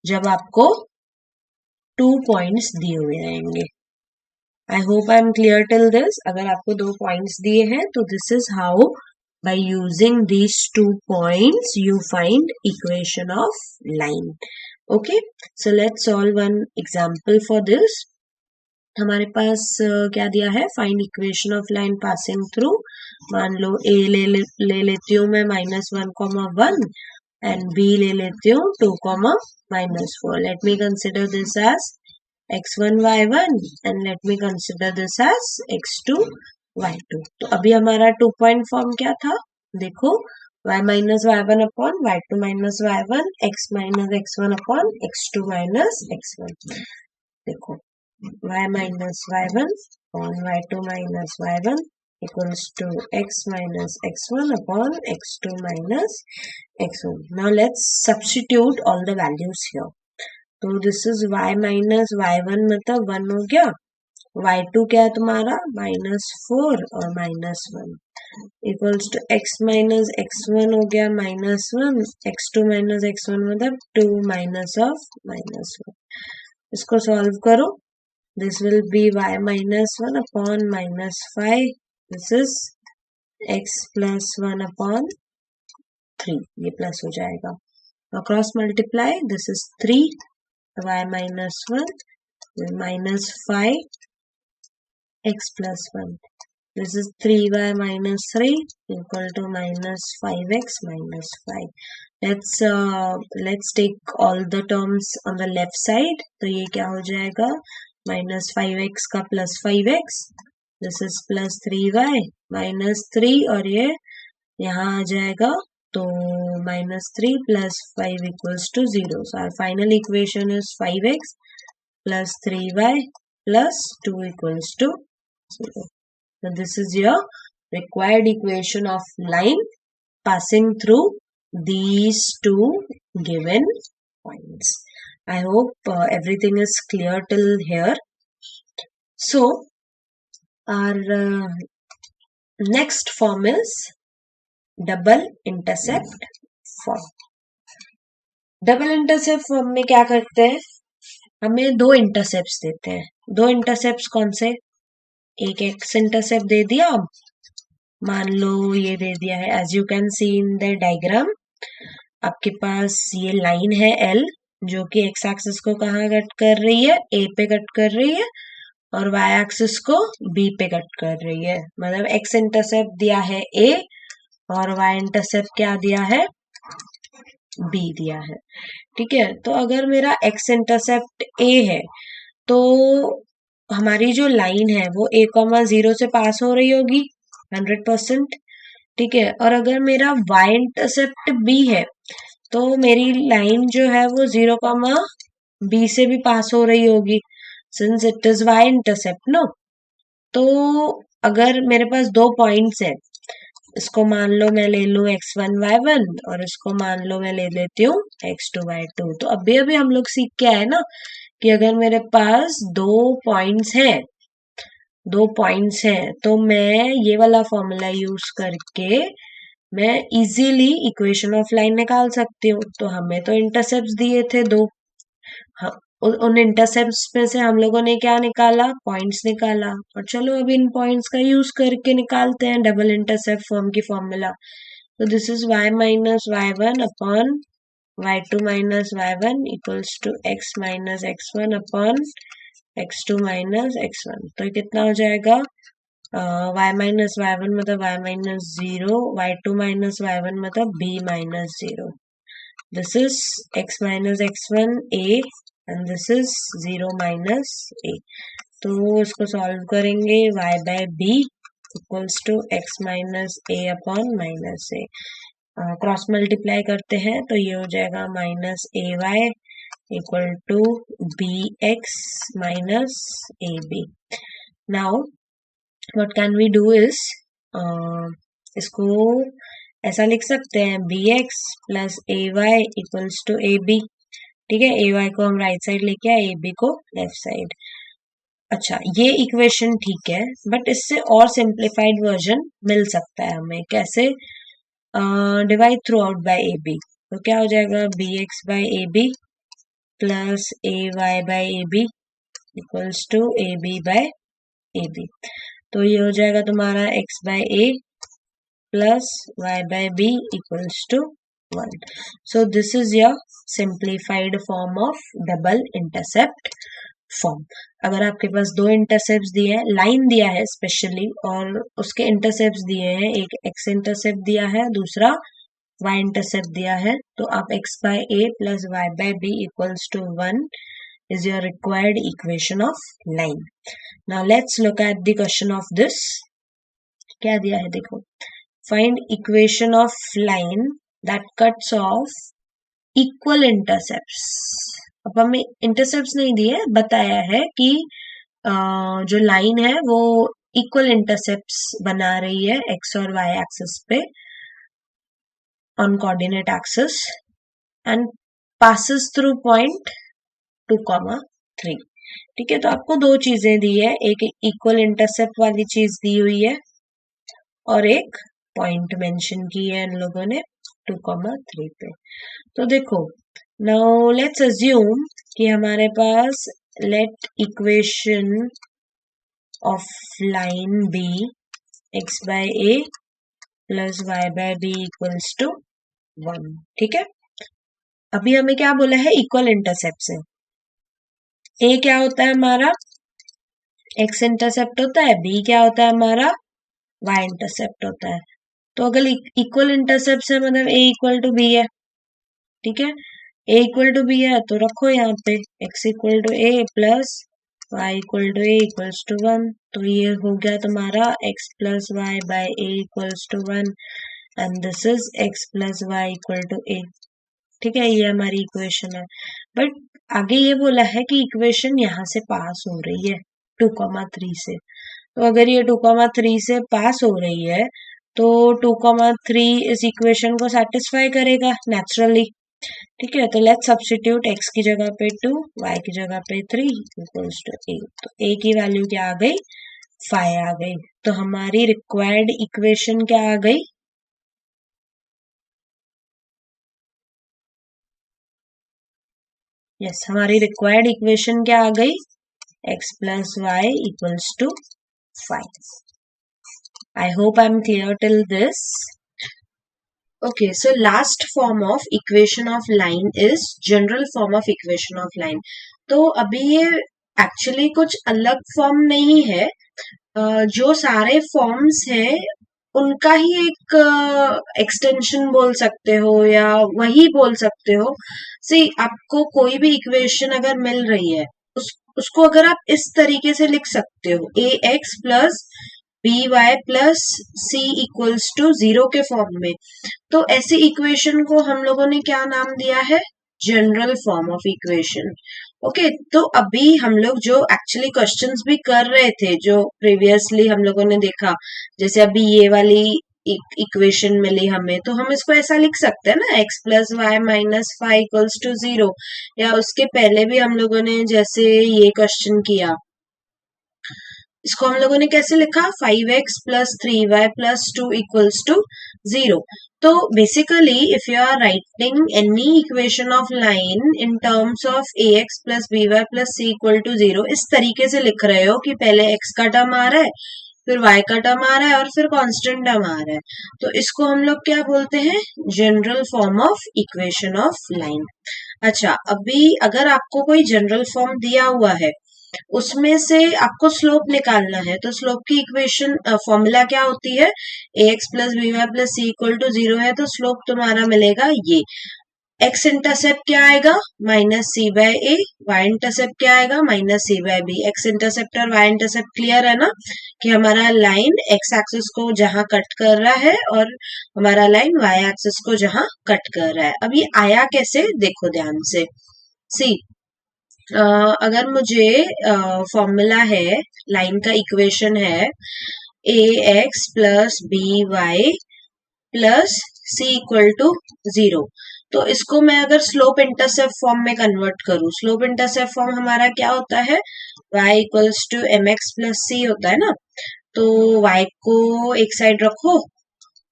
जब आपको 2 points दिए हुए रहेंगे. I hope I am clear till this. अगर आपको 2 points दिए हैं तो this is how by using these 2 points you find equation of line. Okay, so let's solve one example for this. हमारे पास क्या दिया है, find equation of line passing through. मान लो A ले लेती हूँ मैं -1, एंड B ले लेती हूँ 2, -4. Let me consider this as x1 y1 and let me consider this as x2 y2. तो अभी हमारा 2-point फॉर्म क्या था, देखो y minus y1 upon y2 minus y1, x minus x1 upon x2 minus x1. देखो y minus y1 upon y2 minus y1 equals to x minus x1 upon x2 minus x1. Now let's substitute all the values here. तो this is y minus y1 मतलब 1 हो गया, y2 क्या है तुम्हारा -4 और -1 equals to x minus x1 हो गया -1, x2 minus x1 मतलब 2 minus of -1. इसको सॉल्व करो. This will be y minus 1 upon -5. This is x plus 1 upon 3. ये प्लस हो जाएगा. Now cross multiply. This is 3 y minus 1 minus 5 x plus 1. This is 3y minus 3 equal to minus 5x minus 5. Let's take all the terms on the left side. तो ये क्या हो जाएगा, -5x का +5x. दिस इज +3y -3 और ये यहाँ आ जाएगा तो -3 + 5 equals to 0. So our final equation is 5x plus 3y plus 2 equals to 0. So this is your required equation of line passing through these two given points. I hope everything is clear till here. So our next form is double intercept form. Double intercept form में क्या करते हैं, हमें दो इंटरसेप्ट्स देते हैं. दो इंटरसेप्ट्स कौन से, एक एक्स इंटरसेप्ट दे दिया, मान लो ये दे दिया है as you can see in the diagram. आपके पास ये लाइन है एल जो कि एक्स एक्सिस को कहाँ कट कर रही है, ए पे कट कर रही है, और वाई एक्सिस को बी पे कट कर रही है. मतलब एक्स इंटरसेप्ट दिया है ए और वाई इंटरसेप्ट क्या दिया है, बी दिया है. ठीक है, तो अगर मेरा एक्स इंटरसेप्ट ए है तो हमारी जो लाइन है वो ए कॉमा 0 से पास हो रही होगी 100%. ठीक है, और अगर मेरा वाई इंटरसेप्ट बी है तो मेरी लाइन जो है वो 0 कॉमा बी से भी पास हो रही होगी since it is y intercept no. तो अगर मेरे पास दो पॉइंट्स है, इसको मान लो मैं ले लूं x1 y1 और इसको मान लो मैं ले लेती हूँ x2 y2. तो अभी अभी हम लोग सीख के आए ना कि अगर मेरे पास दो पॉइंट्स हैं तो मैं ये वाला फॉर्मूला यूज करके मैं इजीली इक्वेशन ऑफ लाइन निकाल सकती हूँ. तो हमें तो इंटरसेप्ट्स दिए थे दो, उन इंटरसेप्ट्स में से हम लोगों ने क्या निकाला, पॉइंट्स निकाला. और चलो अभी इन पॉइंट्स का यूज करके निकालते हैं डबल इंटरसेप्ट फॉर्म की फॉर्मूला. तो this is y minus y1 upon y2 minus y1 equals to x minus x1 upon x2 minus x1. तो ये कितना हो जाएगा, y माइनस y1 मतलब y minus 0, y2 minus y1 मतलब b minus 0. This is x minus x1 a and this is 0 minus a. तो इसको सॉल्व करेंगे y by b equals to x minus a upon minus a. Cross multiply करते हैं तो ये हो जाएगा minus a y equal to b x minus a b. Now what can we do is, इसको ऐसा लिख सकते हैं b x plus a y equals to a b. ठीक है, ए वाई को हम राइट साइड लेके आए, ए बी को लेफ्ट साइड. अच्छा, ये इक्वेशन ठीक है, बट इससे और सिंप्लीफाइड वर्जन मिल सकता है हमें. कैसे, divide throughout by a b. तो क्या हो जाएगा, b x by a b plus a y by a b equals to a b by a b. तो ये हो जाएगा तुम्हारा x by a plus y by b equals to 1. So this is your simplified form of double intercept form. अगर आपके पास दो इंटरसेप्ट दिए हैं, लाइन दिया है स्पेशली, और उसके इंटरसेप्ट दिए हैं, एक x इंटरसेप्ट दिया है, दूसरा y इंटरसेप्ट दिया है, तो आप x by a plus y by b equals to 1 is your required equation of line. Now let's look at the question of this. क्या दिया है देखो, find equation of line that cuts off equal intercepts. अब हमें इंटरसेप्ट्स नहीं दिए, बताया है कि जो लाइन है वो इक्वल इंटरसेप्ट्स बना रही है एक्स और वाई एक्सिस पे on coordinate axis and passes through point 2,3. ठीक है, तो आपको दो चीजें दी है, एक इक्वल इंटरसेप्ट वाली चीज दी हुई है और एक पॉइंट मेंशन की है इन लोगों ने 2,3 पे. तो देखो, नाउ लेट्स अज्यूम कि हमारे पास let equation of line be x by a plus y by b equals to 1. ठीक है, अभी हमें क्या बोला है, इक्वल इंटरसेप्ट से. ए क्या होता है हमारा, एक्स इंटरसेप्ट होता है, बी क्या होता है हमारा, वाई इंटरसेप्ट होता है. तो अगर इक्वल इंटरसेप्ट है मतलब ए इक्वल टू बी है. ठीक है, ए इक्वल टू बी है तो रखो यहाँ पे x equal to a plus y equal to a equals to 1. तो ये हो गया तुम्हारा x plus y by a equals to 1 and this is x plus y equal to a. ठीक है, ये हमारी इक्वेशन है. बट आगे ये बोला है कि इक्वेशन यहाँ से पास हो रही है 2,3 से. तो अगर ये 2,3 से पास हो रही है तो 2,3 इस इक्वेशन को सेटिस्फाई करेगा नेचुरली। ठीक है, तो लेट्स सब्स्टिट्यूट x की जगह पे 2, y की जगह पे 3 इक्वल्स टू 8। तो a की वैल्यू क्या आ गई? 5 आ गई। तो हमारी रिक्वायर्ड इक्वेशन क्या आ गई? यस, हमारी रिक्वायर्ड इक्वेशन क्या आ गई? x plus y equals to 5. I hope I'm clear till this. Okay, so last form of equation of line is general form of equation of line. तो अभी ये एक्चुअली कुछ अलग फॉर्म नहीं है, जो सारे फॉर्म्स हैं उनका ही एक एक्सटेंशन बोल सकते हो या वही बोल सकते हो। सी, आपको कोई भी इक्वेशन अगर मिल रही है उसको अगर आप इस तरीके से लिख सकते हो, a x plus b y plus c equals to 0 के फॉर्म में। तो ऐसी इक्वेशन को हम लोगों ने क्या नाम दिया है? General form of equation. Okay, तो अभी हम लोग जो एक्चुअली क्वेश्चंस भी कर रहे थे, जो प्रीवियसली हम लोगों ने देखा, जैसे अभी ये वाली इक्वेशन मिली हमें, तो हम इसको ऐसा लिख सकते हैं ना, x plus y minus 5 equals to 0। या उसके पहले भी हम लोगों ने जैसे ये क्वेश्चन किया, इसको हम लोगों ने कैसे लिखा? 5x plus 3y plus 2 equals to 0। तो basically if you are writing any equation of line in terms of ax plus by plus c equal to 0, इस तरीके से लिख रहे हो कि पहले x का टर्म आ रहा है, फिर y का टर्म आ रहा है और फिर कांस्टेंट टर्म आ रहा है। तो इसको हम लोग क्या बोलते हैं? General form of equation of line. अच्छा, अभी अगर आपको कोई जनरल फॉर्म दिया हुआ है, उसमें से आपको स्लोप निकालना है, तो स्लोप की इक्वेशन फॉर्मूला क्या होती है? ax plus b y plus c equal to 0 है, तो स्लोप तुम्हारा मिलेगा ये। x इंटरसेप्ट क्या आएगा? Minus c by A. y intercept क्या आएगा? Minus c by B. x intercept और y इंटरसेप्ट क्लियर है ना, कि हमारा लाइन x एक्सिस को जहां कट कर रहा है और हमारा लाइन y एक्सिस को जहां कट कर रहा है। अब ये आया कैसे, देखो ध्यान से। सी, अगर मुझे फॉर्मूला है, लाइन का इक्वेशन है a x plus b y plus c equal to 0, तो इसको मैं अगर स्लोप इंटरसेप्ट फॉर्म में कन्वर्ट करूं, स्लोप इंटरसेप्ट फॉर्म हमारा क्या होता है? y equals to m x plus c होता है ना। तो y को एक साइड रखो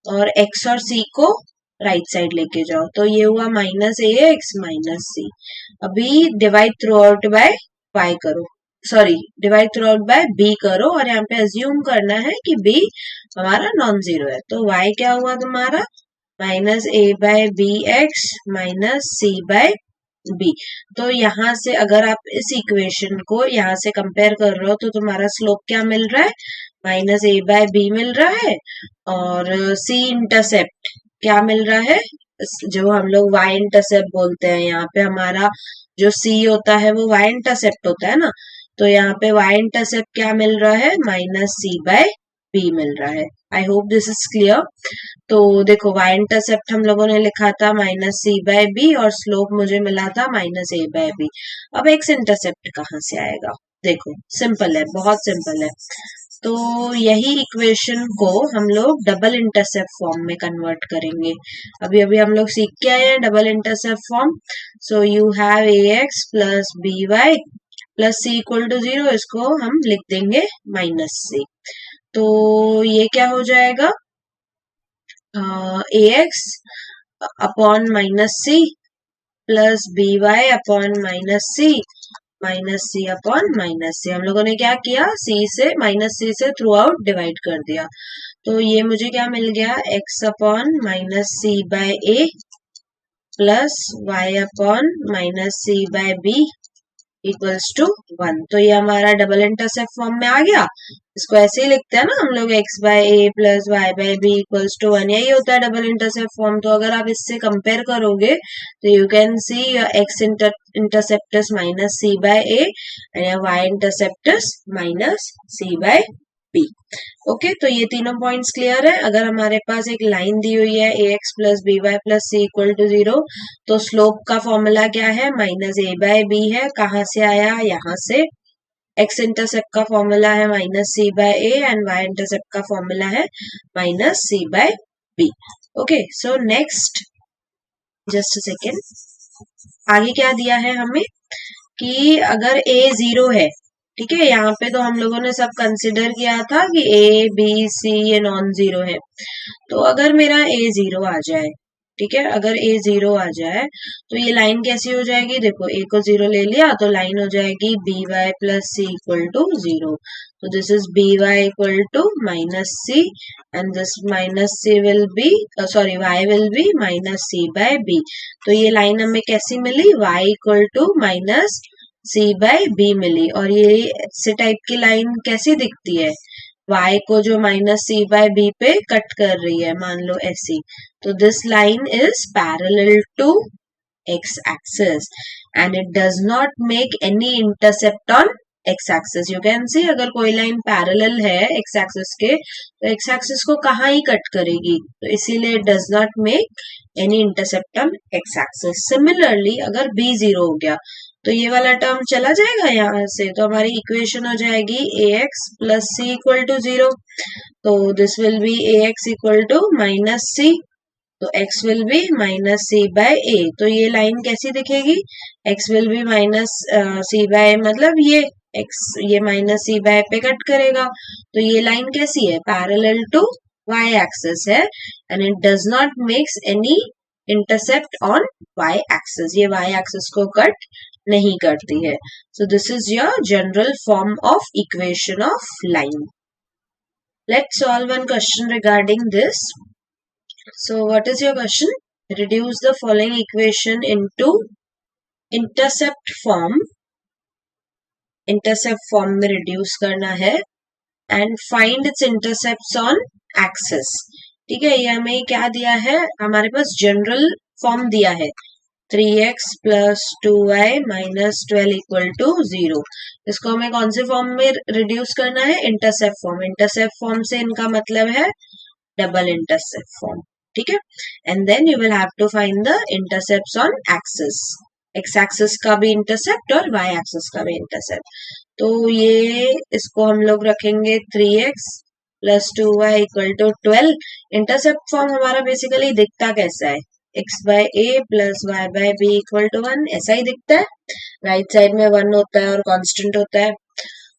और x और c को राइट साइड लेके जाओ, तो ये हुआ माइनस ए एक्स माइनस सी। अभी divide throughout bye y करो, sorry divide throughout bye b करो, और यहाँ पे अज्यूम करना है कि b हमारा नॉन जीरो है। तो y क्या हुआ तुम्हारा? Minus A bye B x minus c by b. तो यहाँ से अगर आप इस इक्वेशन को यहाँ से कंपेयर कर रहे हो, तो तुम्हारा स्लोप क्या मिल रहा है? माइनस ए बाय बी मिल रहा है, और सी इंटरसेप्ट क्या मिल रहा है? जो हम लोग y इंटरसेप्ट बोलते हैं, यहाँ पे हमारा जो c होता है वो y इंटरसेप्ट होता है ना। तो यहाँ पे y इंटरसेप्ट क्या मिल रहा है? माइनस सी बाय बी मिल रहा है। I hope this is clear. तो देखो, y इंटरसेप्ट हम लोगों ने लिखा था माइनस सी बाय बी और स्लोप मुझे मिला था माइनस ए बाय बी। अब x इंटरसेप्ट कहाँ से आएगा? देखो, सिंपल है, बहुत सिंपल है। तो यही इक्वेशन को हम लोग डबल इंटरसेप्ट फॉर्म में कन्वर्ट करेंगे। अभी अभी हम लोग सीख के आए हैं double intercept form. So you have a x plus b y plus c equal to 0, इसको हम लिख देंगे माइनस सी। तो ये क्या हो जाएगा? A x upon minus c plus b y upon minus c upon minus c. हम लोगों ने क्या किया? सी से माइनस सी से थ्रू आउट डिवाइड कर दिया। तो ये मुझे क्या मिल गया? x upon minus c by a plus y upon minus c by b equals to 1। तो ये हमारा डबल इंटरसेप्ट फॉर्म में आ गया। इसको ऐसे ही लिखते हैं ना हम लोग, x by a plus y by b equals to 1। यही होता है डबल इंटरसेप्ट फॉर्म। तो अगर आप इससे कंपेयर करोगे तो you can see x intercept is minus c by a and y intercept is minus c by b. Okay, तो ये तीनों पॉइंट्स क्लियर है। अगर हमारे पास एक लाइन दी हुई है a x plus b y plus c equal to 0, तो स्लोप का फॉर्मूला क्या है? माइनस ए बाय बी है। कहाँ से आया? यहाँ से। एक्स इंटरसेप्ट का फॉर्मूला है minus c by a and y intercept का फॉर्मूला है minus c by b. Okay, so next just a second, आगे क्या दिया है हमें कि अगर ए 0 है, ठीक है, यहाँ पे तो हम लोगों ने सब कंसिडर किया था कि ए बी सी ये नॉन जीरो है। तो अगर मेरा ए 0 आ जाए, ठीक है, अगर ए 0 आ जाए तो ये लाइन कैसी हो जाएगी, देखो ए को 0 ले लिया तो लाइन हो जाएगी b y plus c equal to 0। तो this is b y equal to minus c and this minus c will be sorry y will be minus c by b. तो ये लाइन हमें कैसी मिली, y equal to minus c by b मिली। और ये ऐसे टाइप की लाइन कैसी दिखती है, y को जो माइनस सी बाय बी पे कट कर रही है, मान लो ऐसी। तो this line is parallel to x axis and it does not make any intercept on x axis. You can see अगर कोई लाइन पैरेलल है x एक्सिस के तो x एक्सिस को कहाँ ही कट करेगी, तो इसीलिए it does not make any intercept on x axis. Similarly अगर b 0 हो गया तो ये वाला टर्म चला जाएगा यहाँ से, तो हमारी इक्वेशन हो जाएगी ax plus c equal to 0। तो this will be ax equal to minus c, तो x will be minus c by a. तो ये लाइन कैसी दिखेगी, x will be minus c by मतलब ये x ये माइनस सी बाय पे कट करेगा। तो ये लाइन कैसी है, पैरेलल टू y एक्सिस है and it does not makes any intercept on y axis, ये y एक्सिस को कट नहीं करती है। सो this is your general form of equation of line. Let's solve one question regarding this. So what is your question, reduce the following equation into intercept form. Intercept form में रिड्यूस करना है and find its intercepts on axis. ठीक है, ये हमें क्या दिया है, हमारे पास जनरल फॉर्म दिया है 3x plus 2y minus 12 equal to 0। इसको हमें कौन से फॉर्म में रिड्यूस करना है, इंटरसेप्ट फॉर्म। इंटरसेप्ट फॉर्म से इनका मतलब है डबल इंटरसेप्ट फॉर्म, ठीक है। And then you will have to find the intercepts on axis, x axis का भी इंटरसेप्ट और वाई एक्सिस का भी इंटरसेप्ट। तो ये इसको हम लोग रखेंगे 3x plus 2y equal to 12। Intercept form हमारा बेसिकली दिखता कैसा है, x by a plus y by b equal to 1, ऐसा ही दिखता है। राइट साइड में 1 होता है और कांस्टेंट होता है।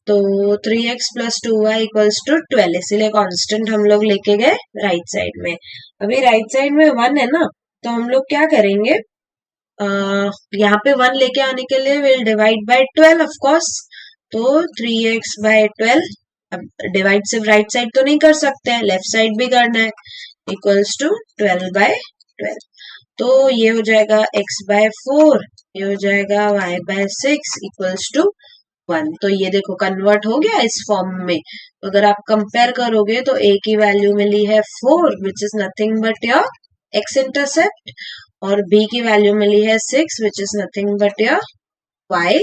तो 3x plus 2y equals to 12, इसीलिए कांस्टेंट हम लोग लेके गए राइट साइड में। अभी राइट साइड में 1 है ना, तो हम लोग क्या करेंगे, यहाँ पे 1 लेके आने के लिए will divide by 12 of course. तो 3x बाय 12, अब डिवाइड सिर्फ राइट साइड तो नहीं कर सकते हैं, लेफ्ट साइड भी करना है, इक्वल्स टू 12 बाय 12। तो ये हो जाएगा x बाय 4, ये हो जाएगा y बाय 6 इक्वल्स टू 1। तो ये देखो कन्वर्ट हो गया इस फॉर्म में। तो अगर आप कंपेयर करोगे तो a की वैल्यू मिली है 4 which is nothing but your x intercept, और b की वैल्यू मिली है 6 which is nothing but your y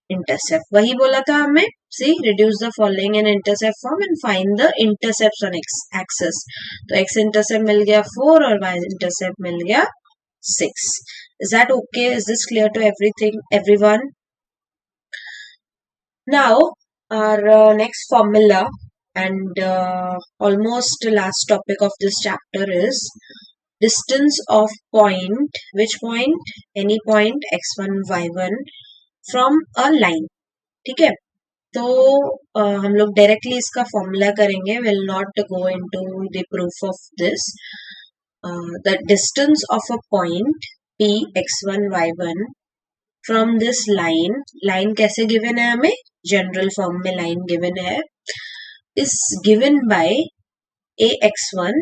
intercept. वही बोला था हमें, see reduce the following in intercept form and find the intercepts on x axis. तो x इंटरसेप्ट मिल गया 4 और y इंटरसेप्ट मिल गया 6. Is that okay? Is this clear to everyone? Now, our next formula and almost last topic of this chapter is distance of point. Which point? Any point x1, y1 from a line. ठीक है, तो हम लोग डायरेक्टली इसका फॉर्मूला करेंगे, will not go into the proof of this. The distance of a point p x1 y1 from this line, line कैसे given है हमें, जनरल फॉर्म में line given है, is given by a x1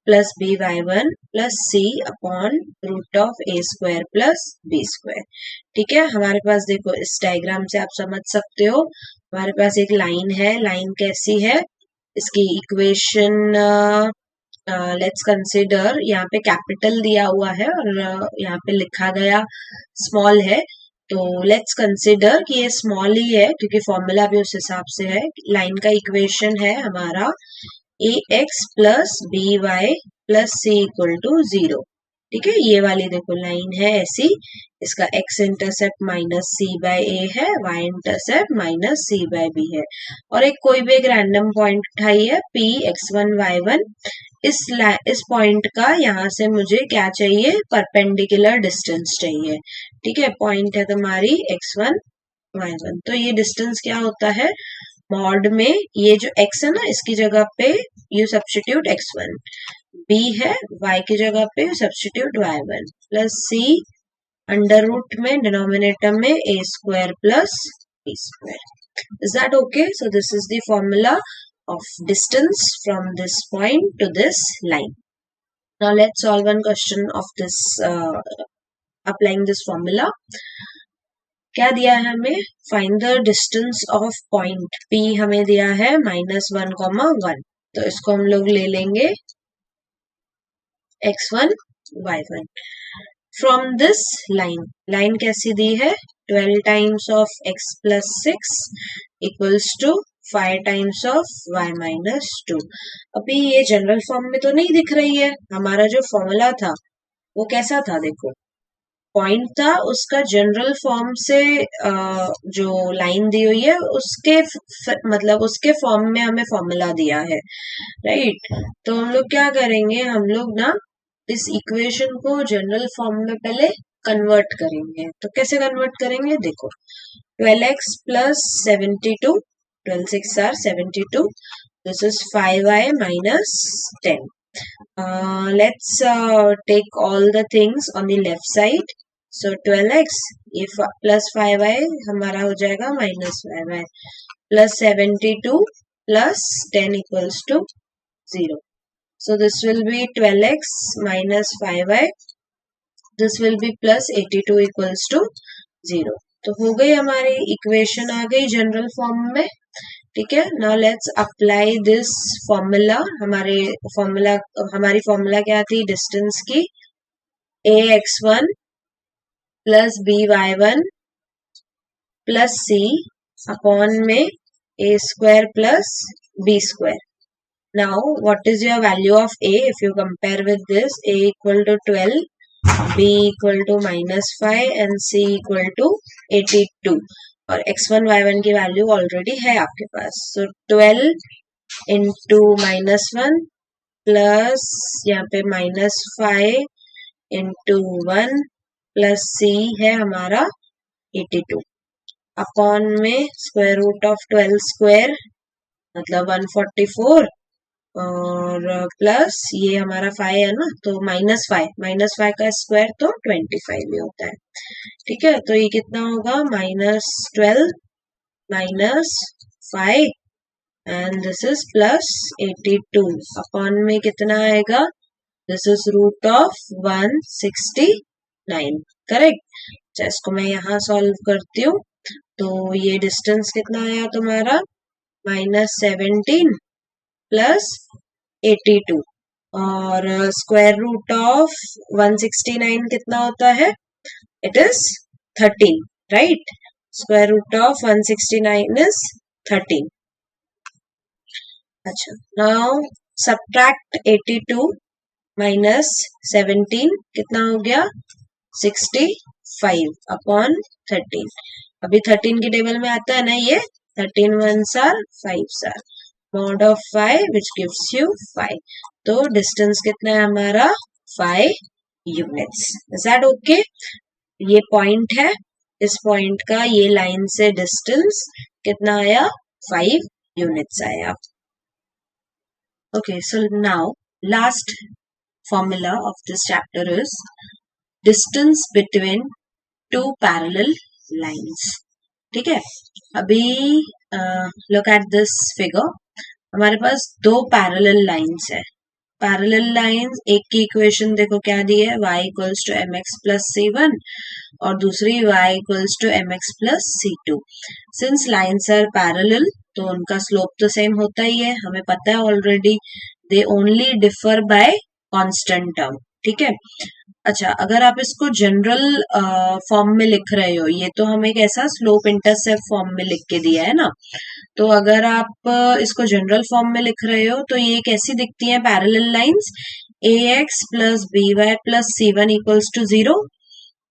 plus b y1 plus c upon root of a square plus b square। ठीक है, हमारे पास देखो इस डायग्राम से आप समझ सकते हो, हमारे पास एक लाइन है, लाइन कैसी है, इसकी इक्वेशन लेट्स कंसिडर, यहाँ पे कैपिटल दिया हुआ है और यहाँ पे लिखा गया स्मॉल है। तो लेट्स कंसिडर कि ये स्मॉल ही है क्योंकि फॉर्मूला भी उस हिसाब से है। लाइन का इक्वेशन है हमारा ax plus b y plus c equal to 0। ठीक है, ये वाली देखो लाइन है ऐसी, इसका x intercept minus c by ए है, y intercept minus c by B है, और एक कोई भी एक रैंडम पॉइंट उठाई है p x1 y1। इस पॉइंट का यहाँ से मुझे क्या चाहिए, परपेंडिकुलर डिस्टेंस चाहिए। ठीक है, पॉइंट है तुम्हारी x1 y1, तो ये डिस्टेंस क्या होता है, मॉड में ये जो x है ना, इसकी जगह पे यू सब्स्टिट्यूट x1, b है y की जगह पे substitute y1, plus c under root में डिनोमिनेटर में a square plus b square. Is that okay? So this is the formula of distance from this point to this line. Now let's solve one question of this applying this formula. क्या दिया है हमें, find the distance of point P हमें दिया है -1, तो इसको हम लोग ले लेंगे x1 y1 from this line. Line कैसी दी है, 12 times of x plus 6 equals to 5 times of y minus 2। अभी ये जनरल फॉर्म में तो नहीं दिख रही है, हमारा जो फॉर्मूला था वो कैसा था, देखो पॉइंट था, उसका जनरल फॉर्म से जो लाइन दी हुई है उसके मतलब उसके फॉर्म में हमें फॉर्मूला दिया है, राइट। तो हम लोग क्या करेंगे, हम लोग ना इस इक्वेशन को जनरल फॉर्म में पहले कन्वर्ट करेंगे। तो कैसे कन्वर्ट करेंगे, देखो 12x plus 72, 12 6 are 72, this is 5y minus 10. Let's take all the things on the left side. So 12x ये प्लस 5y हमारा हो जाएगा minus 5y, plus 72 plus 10 equals to 0. So this will be 12x minus 5y. This will be plus 82 equals to 0. तो हो गई हमारी इक्वेशन, आ गई जनरल फॉर्म में। ठीक है, now let's apply this formula. हमारी फॉर्मूला क्या थी डिस्टेंस की, ax1 plus by1 plus c upon में a square plus b square. Now what is your value of a? If you compare with this, a equal to 12, b equal to -5 and c equal to 82, और x1 y1 की वैल्यू ऑलरेडी है आपके पास। So 12 इंटू -1 प्लस यहाँ पे -5 इंटू 1 प्लस c है हमारा 82 अपॉन में स्क्वायर रूट ऑफ 12 स्क्वायर मतलब 144 और प्लस ये हमारा 5 है ना, तो -5 का स्क्वायर तो 25 ही होता है। ठीक है, तो ये कितना होगा, -12 -5 and this is plus 82 upon में कितना आएगा, this is root of 169, correct. अच्छा, इसको मैं यहाँ सॉल्व करती हूँ, तो ये डिस्टेंस कितना आया तुम्हारा, -17 प्लस 82 और स्क्वायर रूट ऑफ 169 कितना होता है, it is 13, right. Square root of 169 is 13। अच्छा, नाउ सब्ट्रैक्ट 82 माइनस 17 कितना हो गया, 65 अपॉन 13। अभी 13 की टेबल में आता है ना ये, 13 1s are 5s are mod of 5 which gives you 5। तो डिस्टेंस कितना है हमारा, 5 यूनिट्स। Is that okay? ये पॉइंट है, इस पॉइंट का ये लाइन से डिस्टेंस कितना आया, 5 यूनिट्स आया। Okay, so now last formula of this chapter is distance between two parallel lines। ठीक है, अभी look at this figure, हमारे पास दो पैरेलल लाइंस है। पैरेलल लाइंस, एक की इक्वेशन देखो क्या दी है, y equals to mx plus c1 और दूसरी y equals to mx plus c2। Since lines are parallel तो उनका स्लोप तो सेम होता ही है, हमें पता है already, they only differ by constant term. ठीक है, अच्छा अगर आप इसको जनरल फॉर्म में लिख रहे हो, ये तो हमें कैसा स्लोप इंटरसेप्ट फॉर्म में लिख के दिया है ना, तो अगर आप इसको जनरल फॉर्म में लिख रहे हो तो ये कैसी दिखती हैं parallel lines, ax plus by plus c1 equals to 0,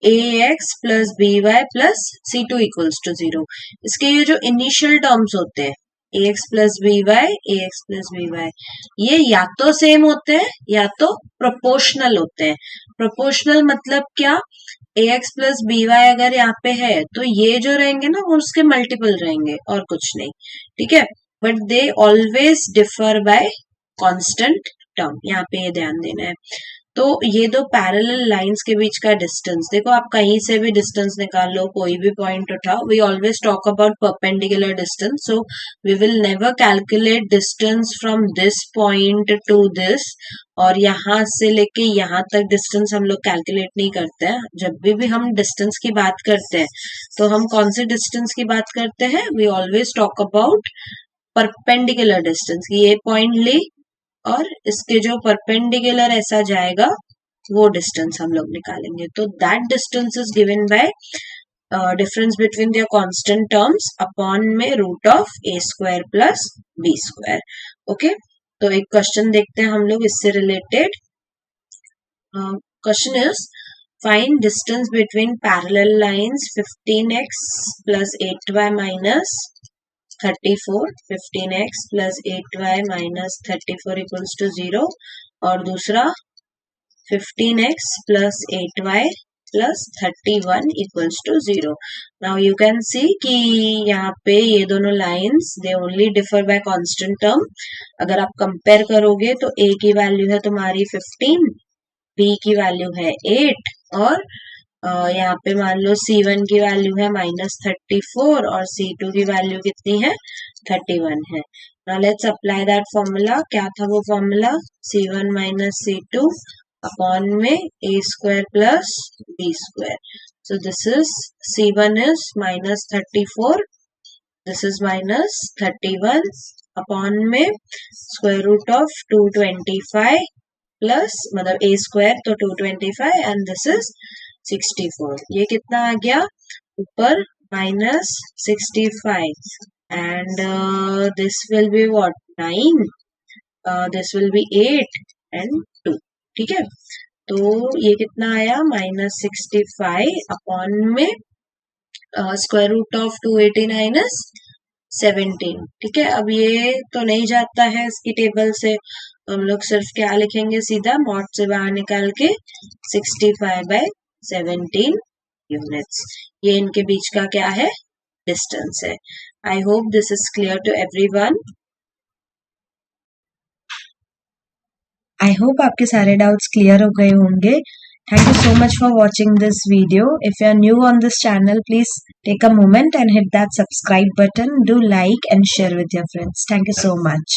ax plus by plus c2 equals to 0। इसके ये जो इनिशियल टर्म्स होते हैं ax plus by, ax plus by, ये या तो सेम होते हैं या तो प्रोपोर्शनल होते हैं। प्रोपोर्शनल मतलब क्या, ax plus by अगर यहाँ पे है तो ये जो रहेंगे ना वो उसके मल्टीपल रहेंगे और कुछ नहीं, ठीक है। But they always differ by constant term, यहाँ पे ये ध्यान देना है। तो ये दो पैरेलल लाइंस के बीच का डिस्टेंस, देखो आप कहीं से भी डिस्टेंस निकाल लो, कोई भी पॉइंट उठाओ, we always talk about perpendicular distance, so we will never calculate distance from this point to this, और यहाँ से लेके यहाँ तक डिस्टेंस हम लोग कैलकुलेट नहीं करते हैं। जब भी हम डिस्टेंस की बात करते हैं तो हम कौन से डिस्टेंस की बात करते हैं, we always talk about perpendicular distance. ये पॉइंट ली और इसके जो परपेंडिकुलर ऐसा जाएगा वो डिस्टेंस हम लोग निकालेंगे। तो that distance is given by difference between their constant terms upon में root of a square plus b square. Okay, तो एक क्वेश्चन देखते हैं हम लोग इससे related. Question is find distance between parallel lines 15x plus 8y minus 34, 15x plus 8y minus 34 equals to 0, और दूसरा 15x plus 8y plus 31 equals to 0। Now you can see कि यहाँ पे ये दोनों lines they only differ by constant term। अगर आप compare करोगे तो a की वैल्यू है तुम्हारी 15, b की वैल्यू है 8, और यहाँ पे मान लो C1 की वैल्यू है -34 और C2 की वैल्यू कितनी है 31 है। Now let's apply that formula. क्या था वो formula, C1 minus C2 upon में a square plus b square. So this is C1 is -34, this is -31 upon में स्क्वायर रूट ऑफ 225 प्लस मतलब a स्क्वायर तो 225 एंड दिस इज 64। ये कितना आ गया ऊपर -65 and this will be what 9, this will B 8 and 2, ठीक है। तो ये कितना आया -65 अपॉन में स्क्वायर रूट ऑफ 289 इज 17, ठीक है। अब ये तो नहीं जाता है इसकी टेबल से, हम लोग सिर्फ क्या लिखेंगे, सीधा मॉड से बाहर निकाल के 65/17 यूनिट्स, ये इनके बीच का क्या है, डिस्टेंस है। I hope this is clear to everyone. I hope आपके सारे डाउट्स क्लियर हो गए होंगे। Thank you so much for watching this video. If you are new on this channel, please take a moment and hit that subscribe button. Do like and share with your friends. Thank you so much.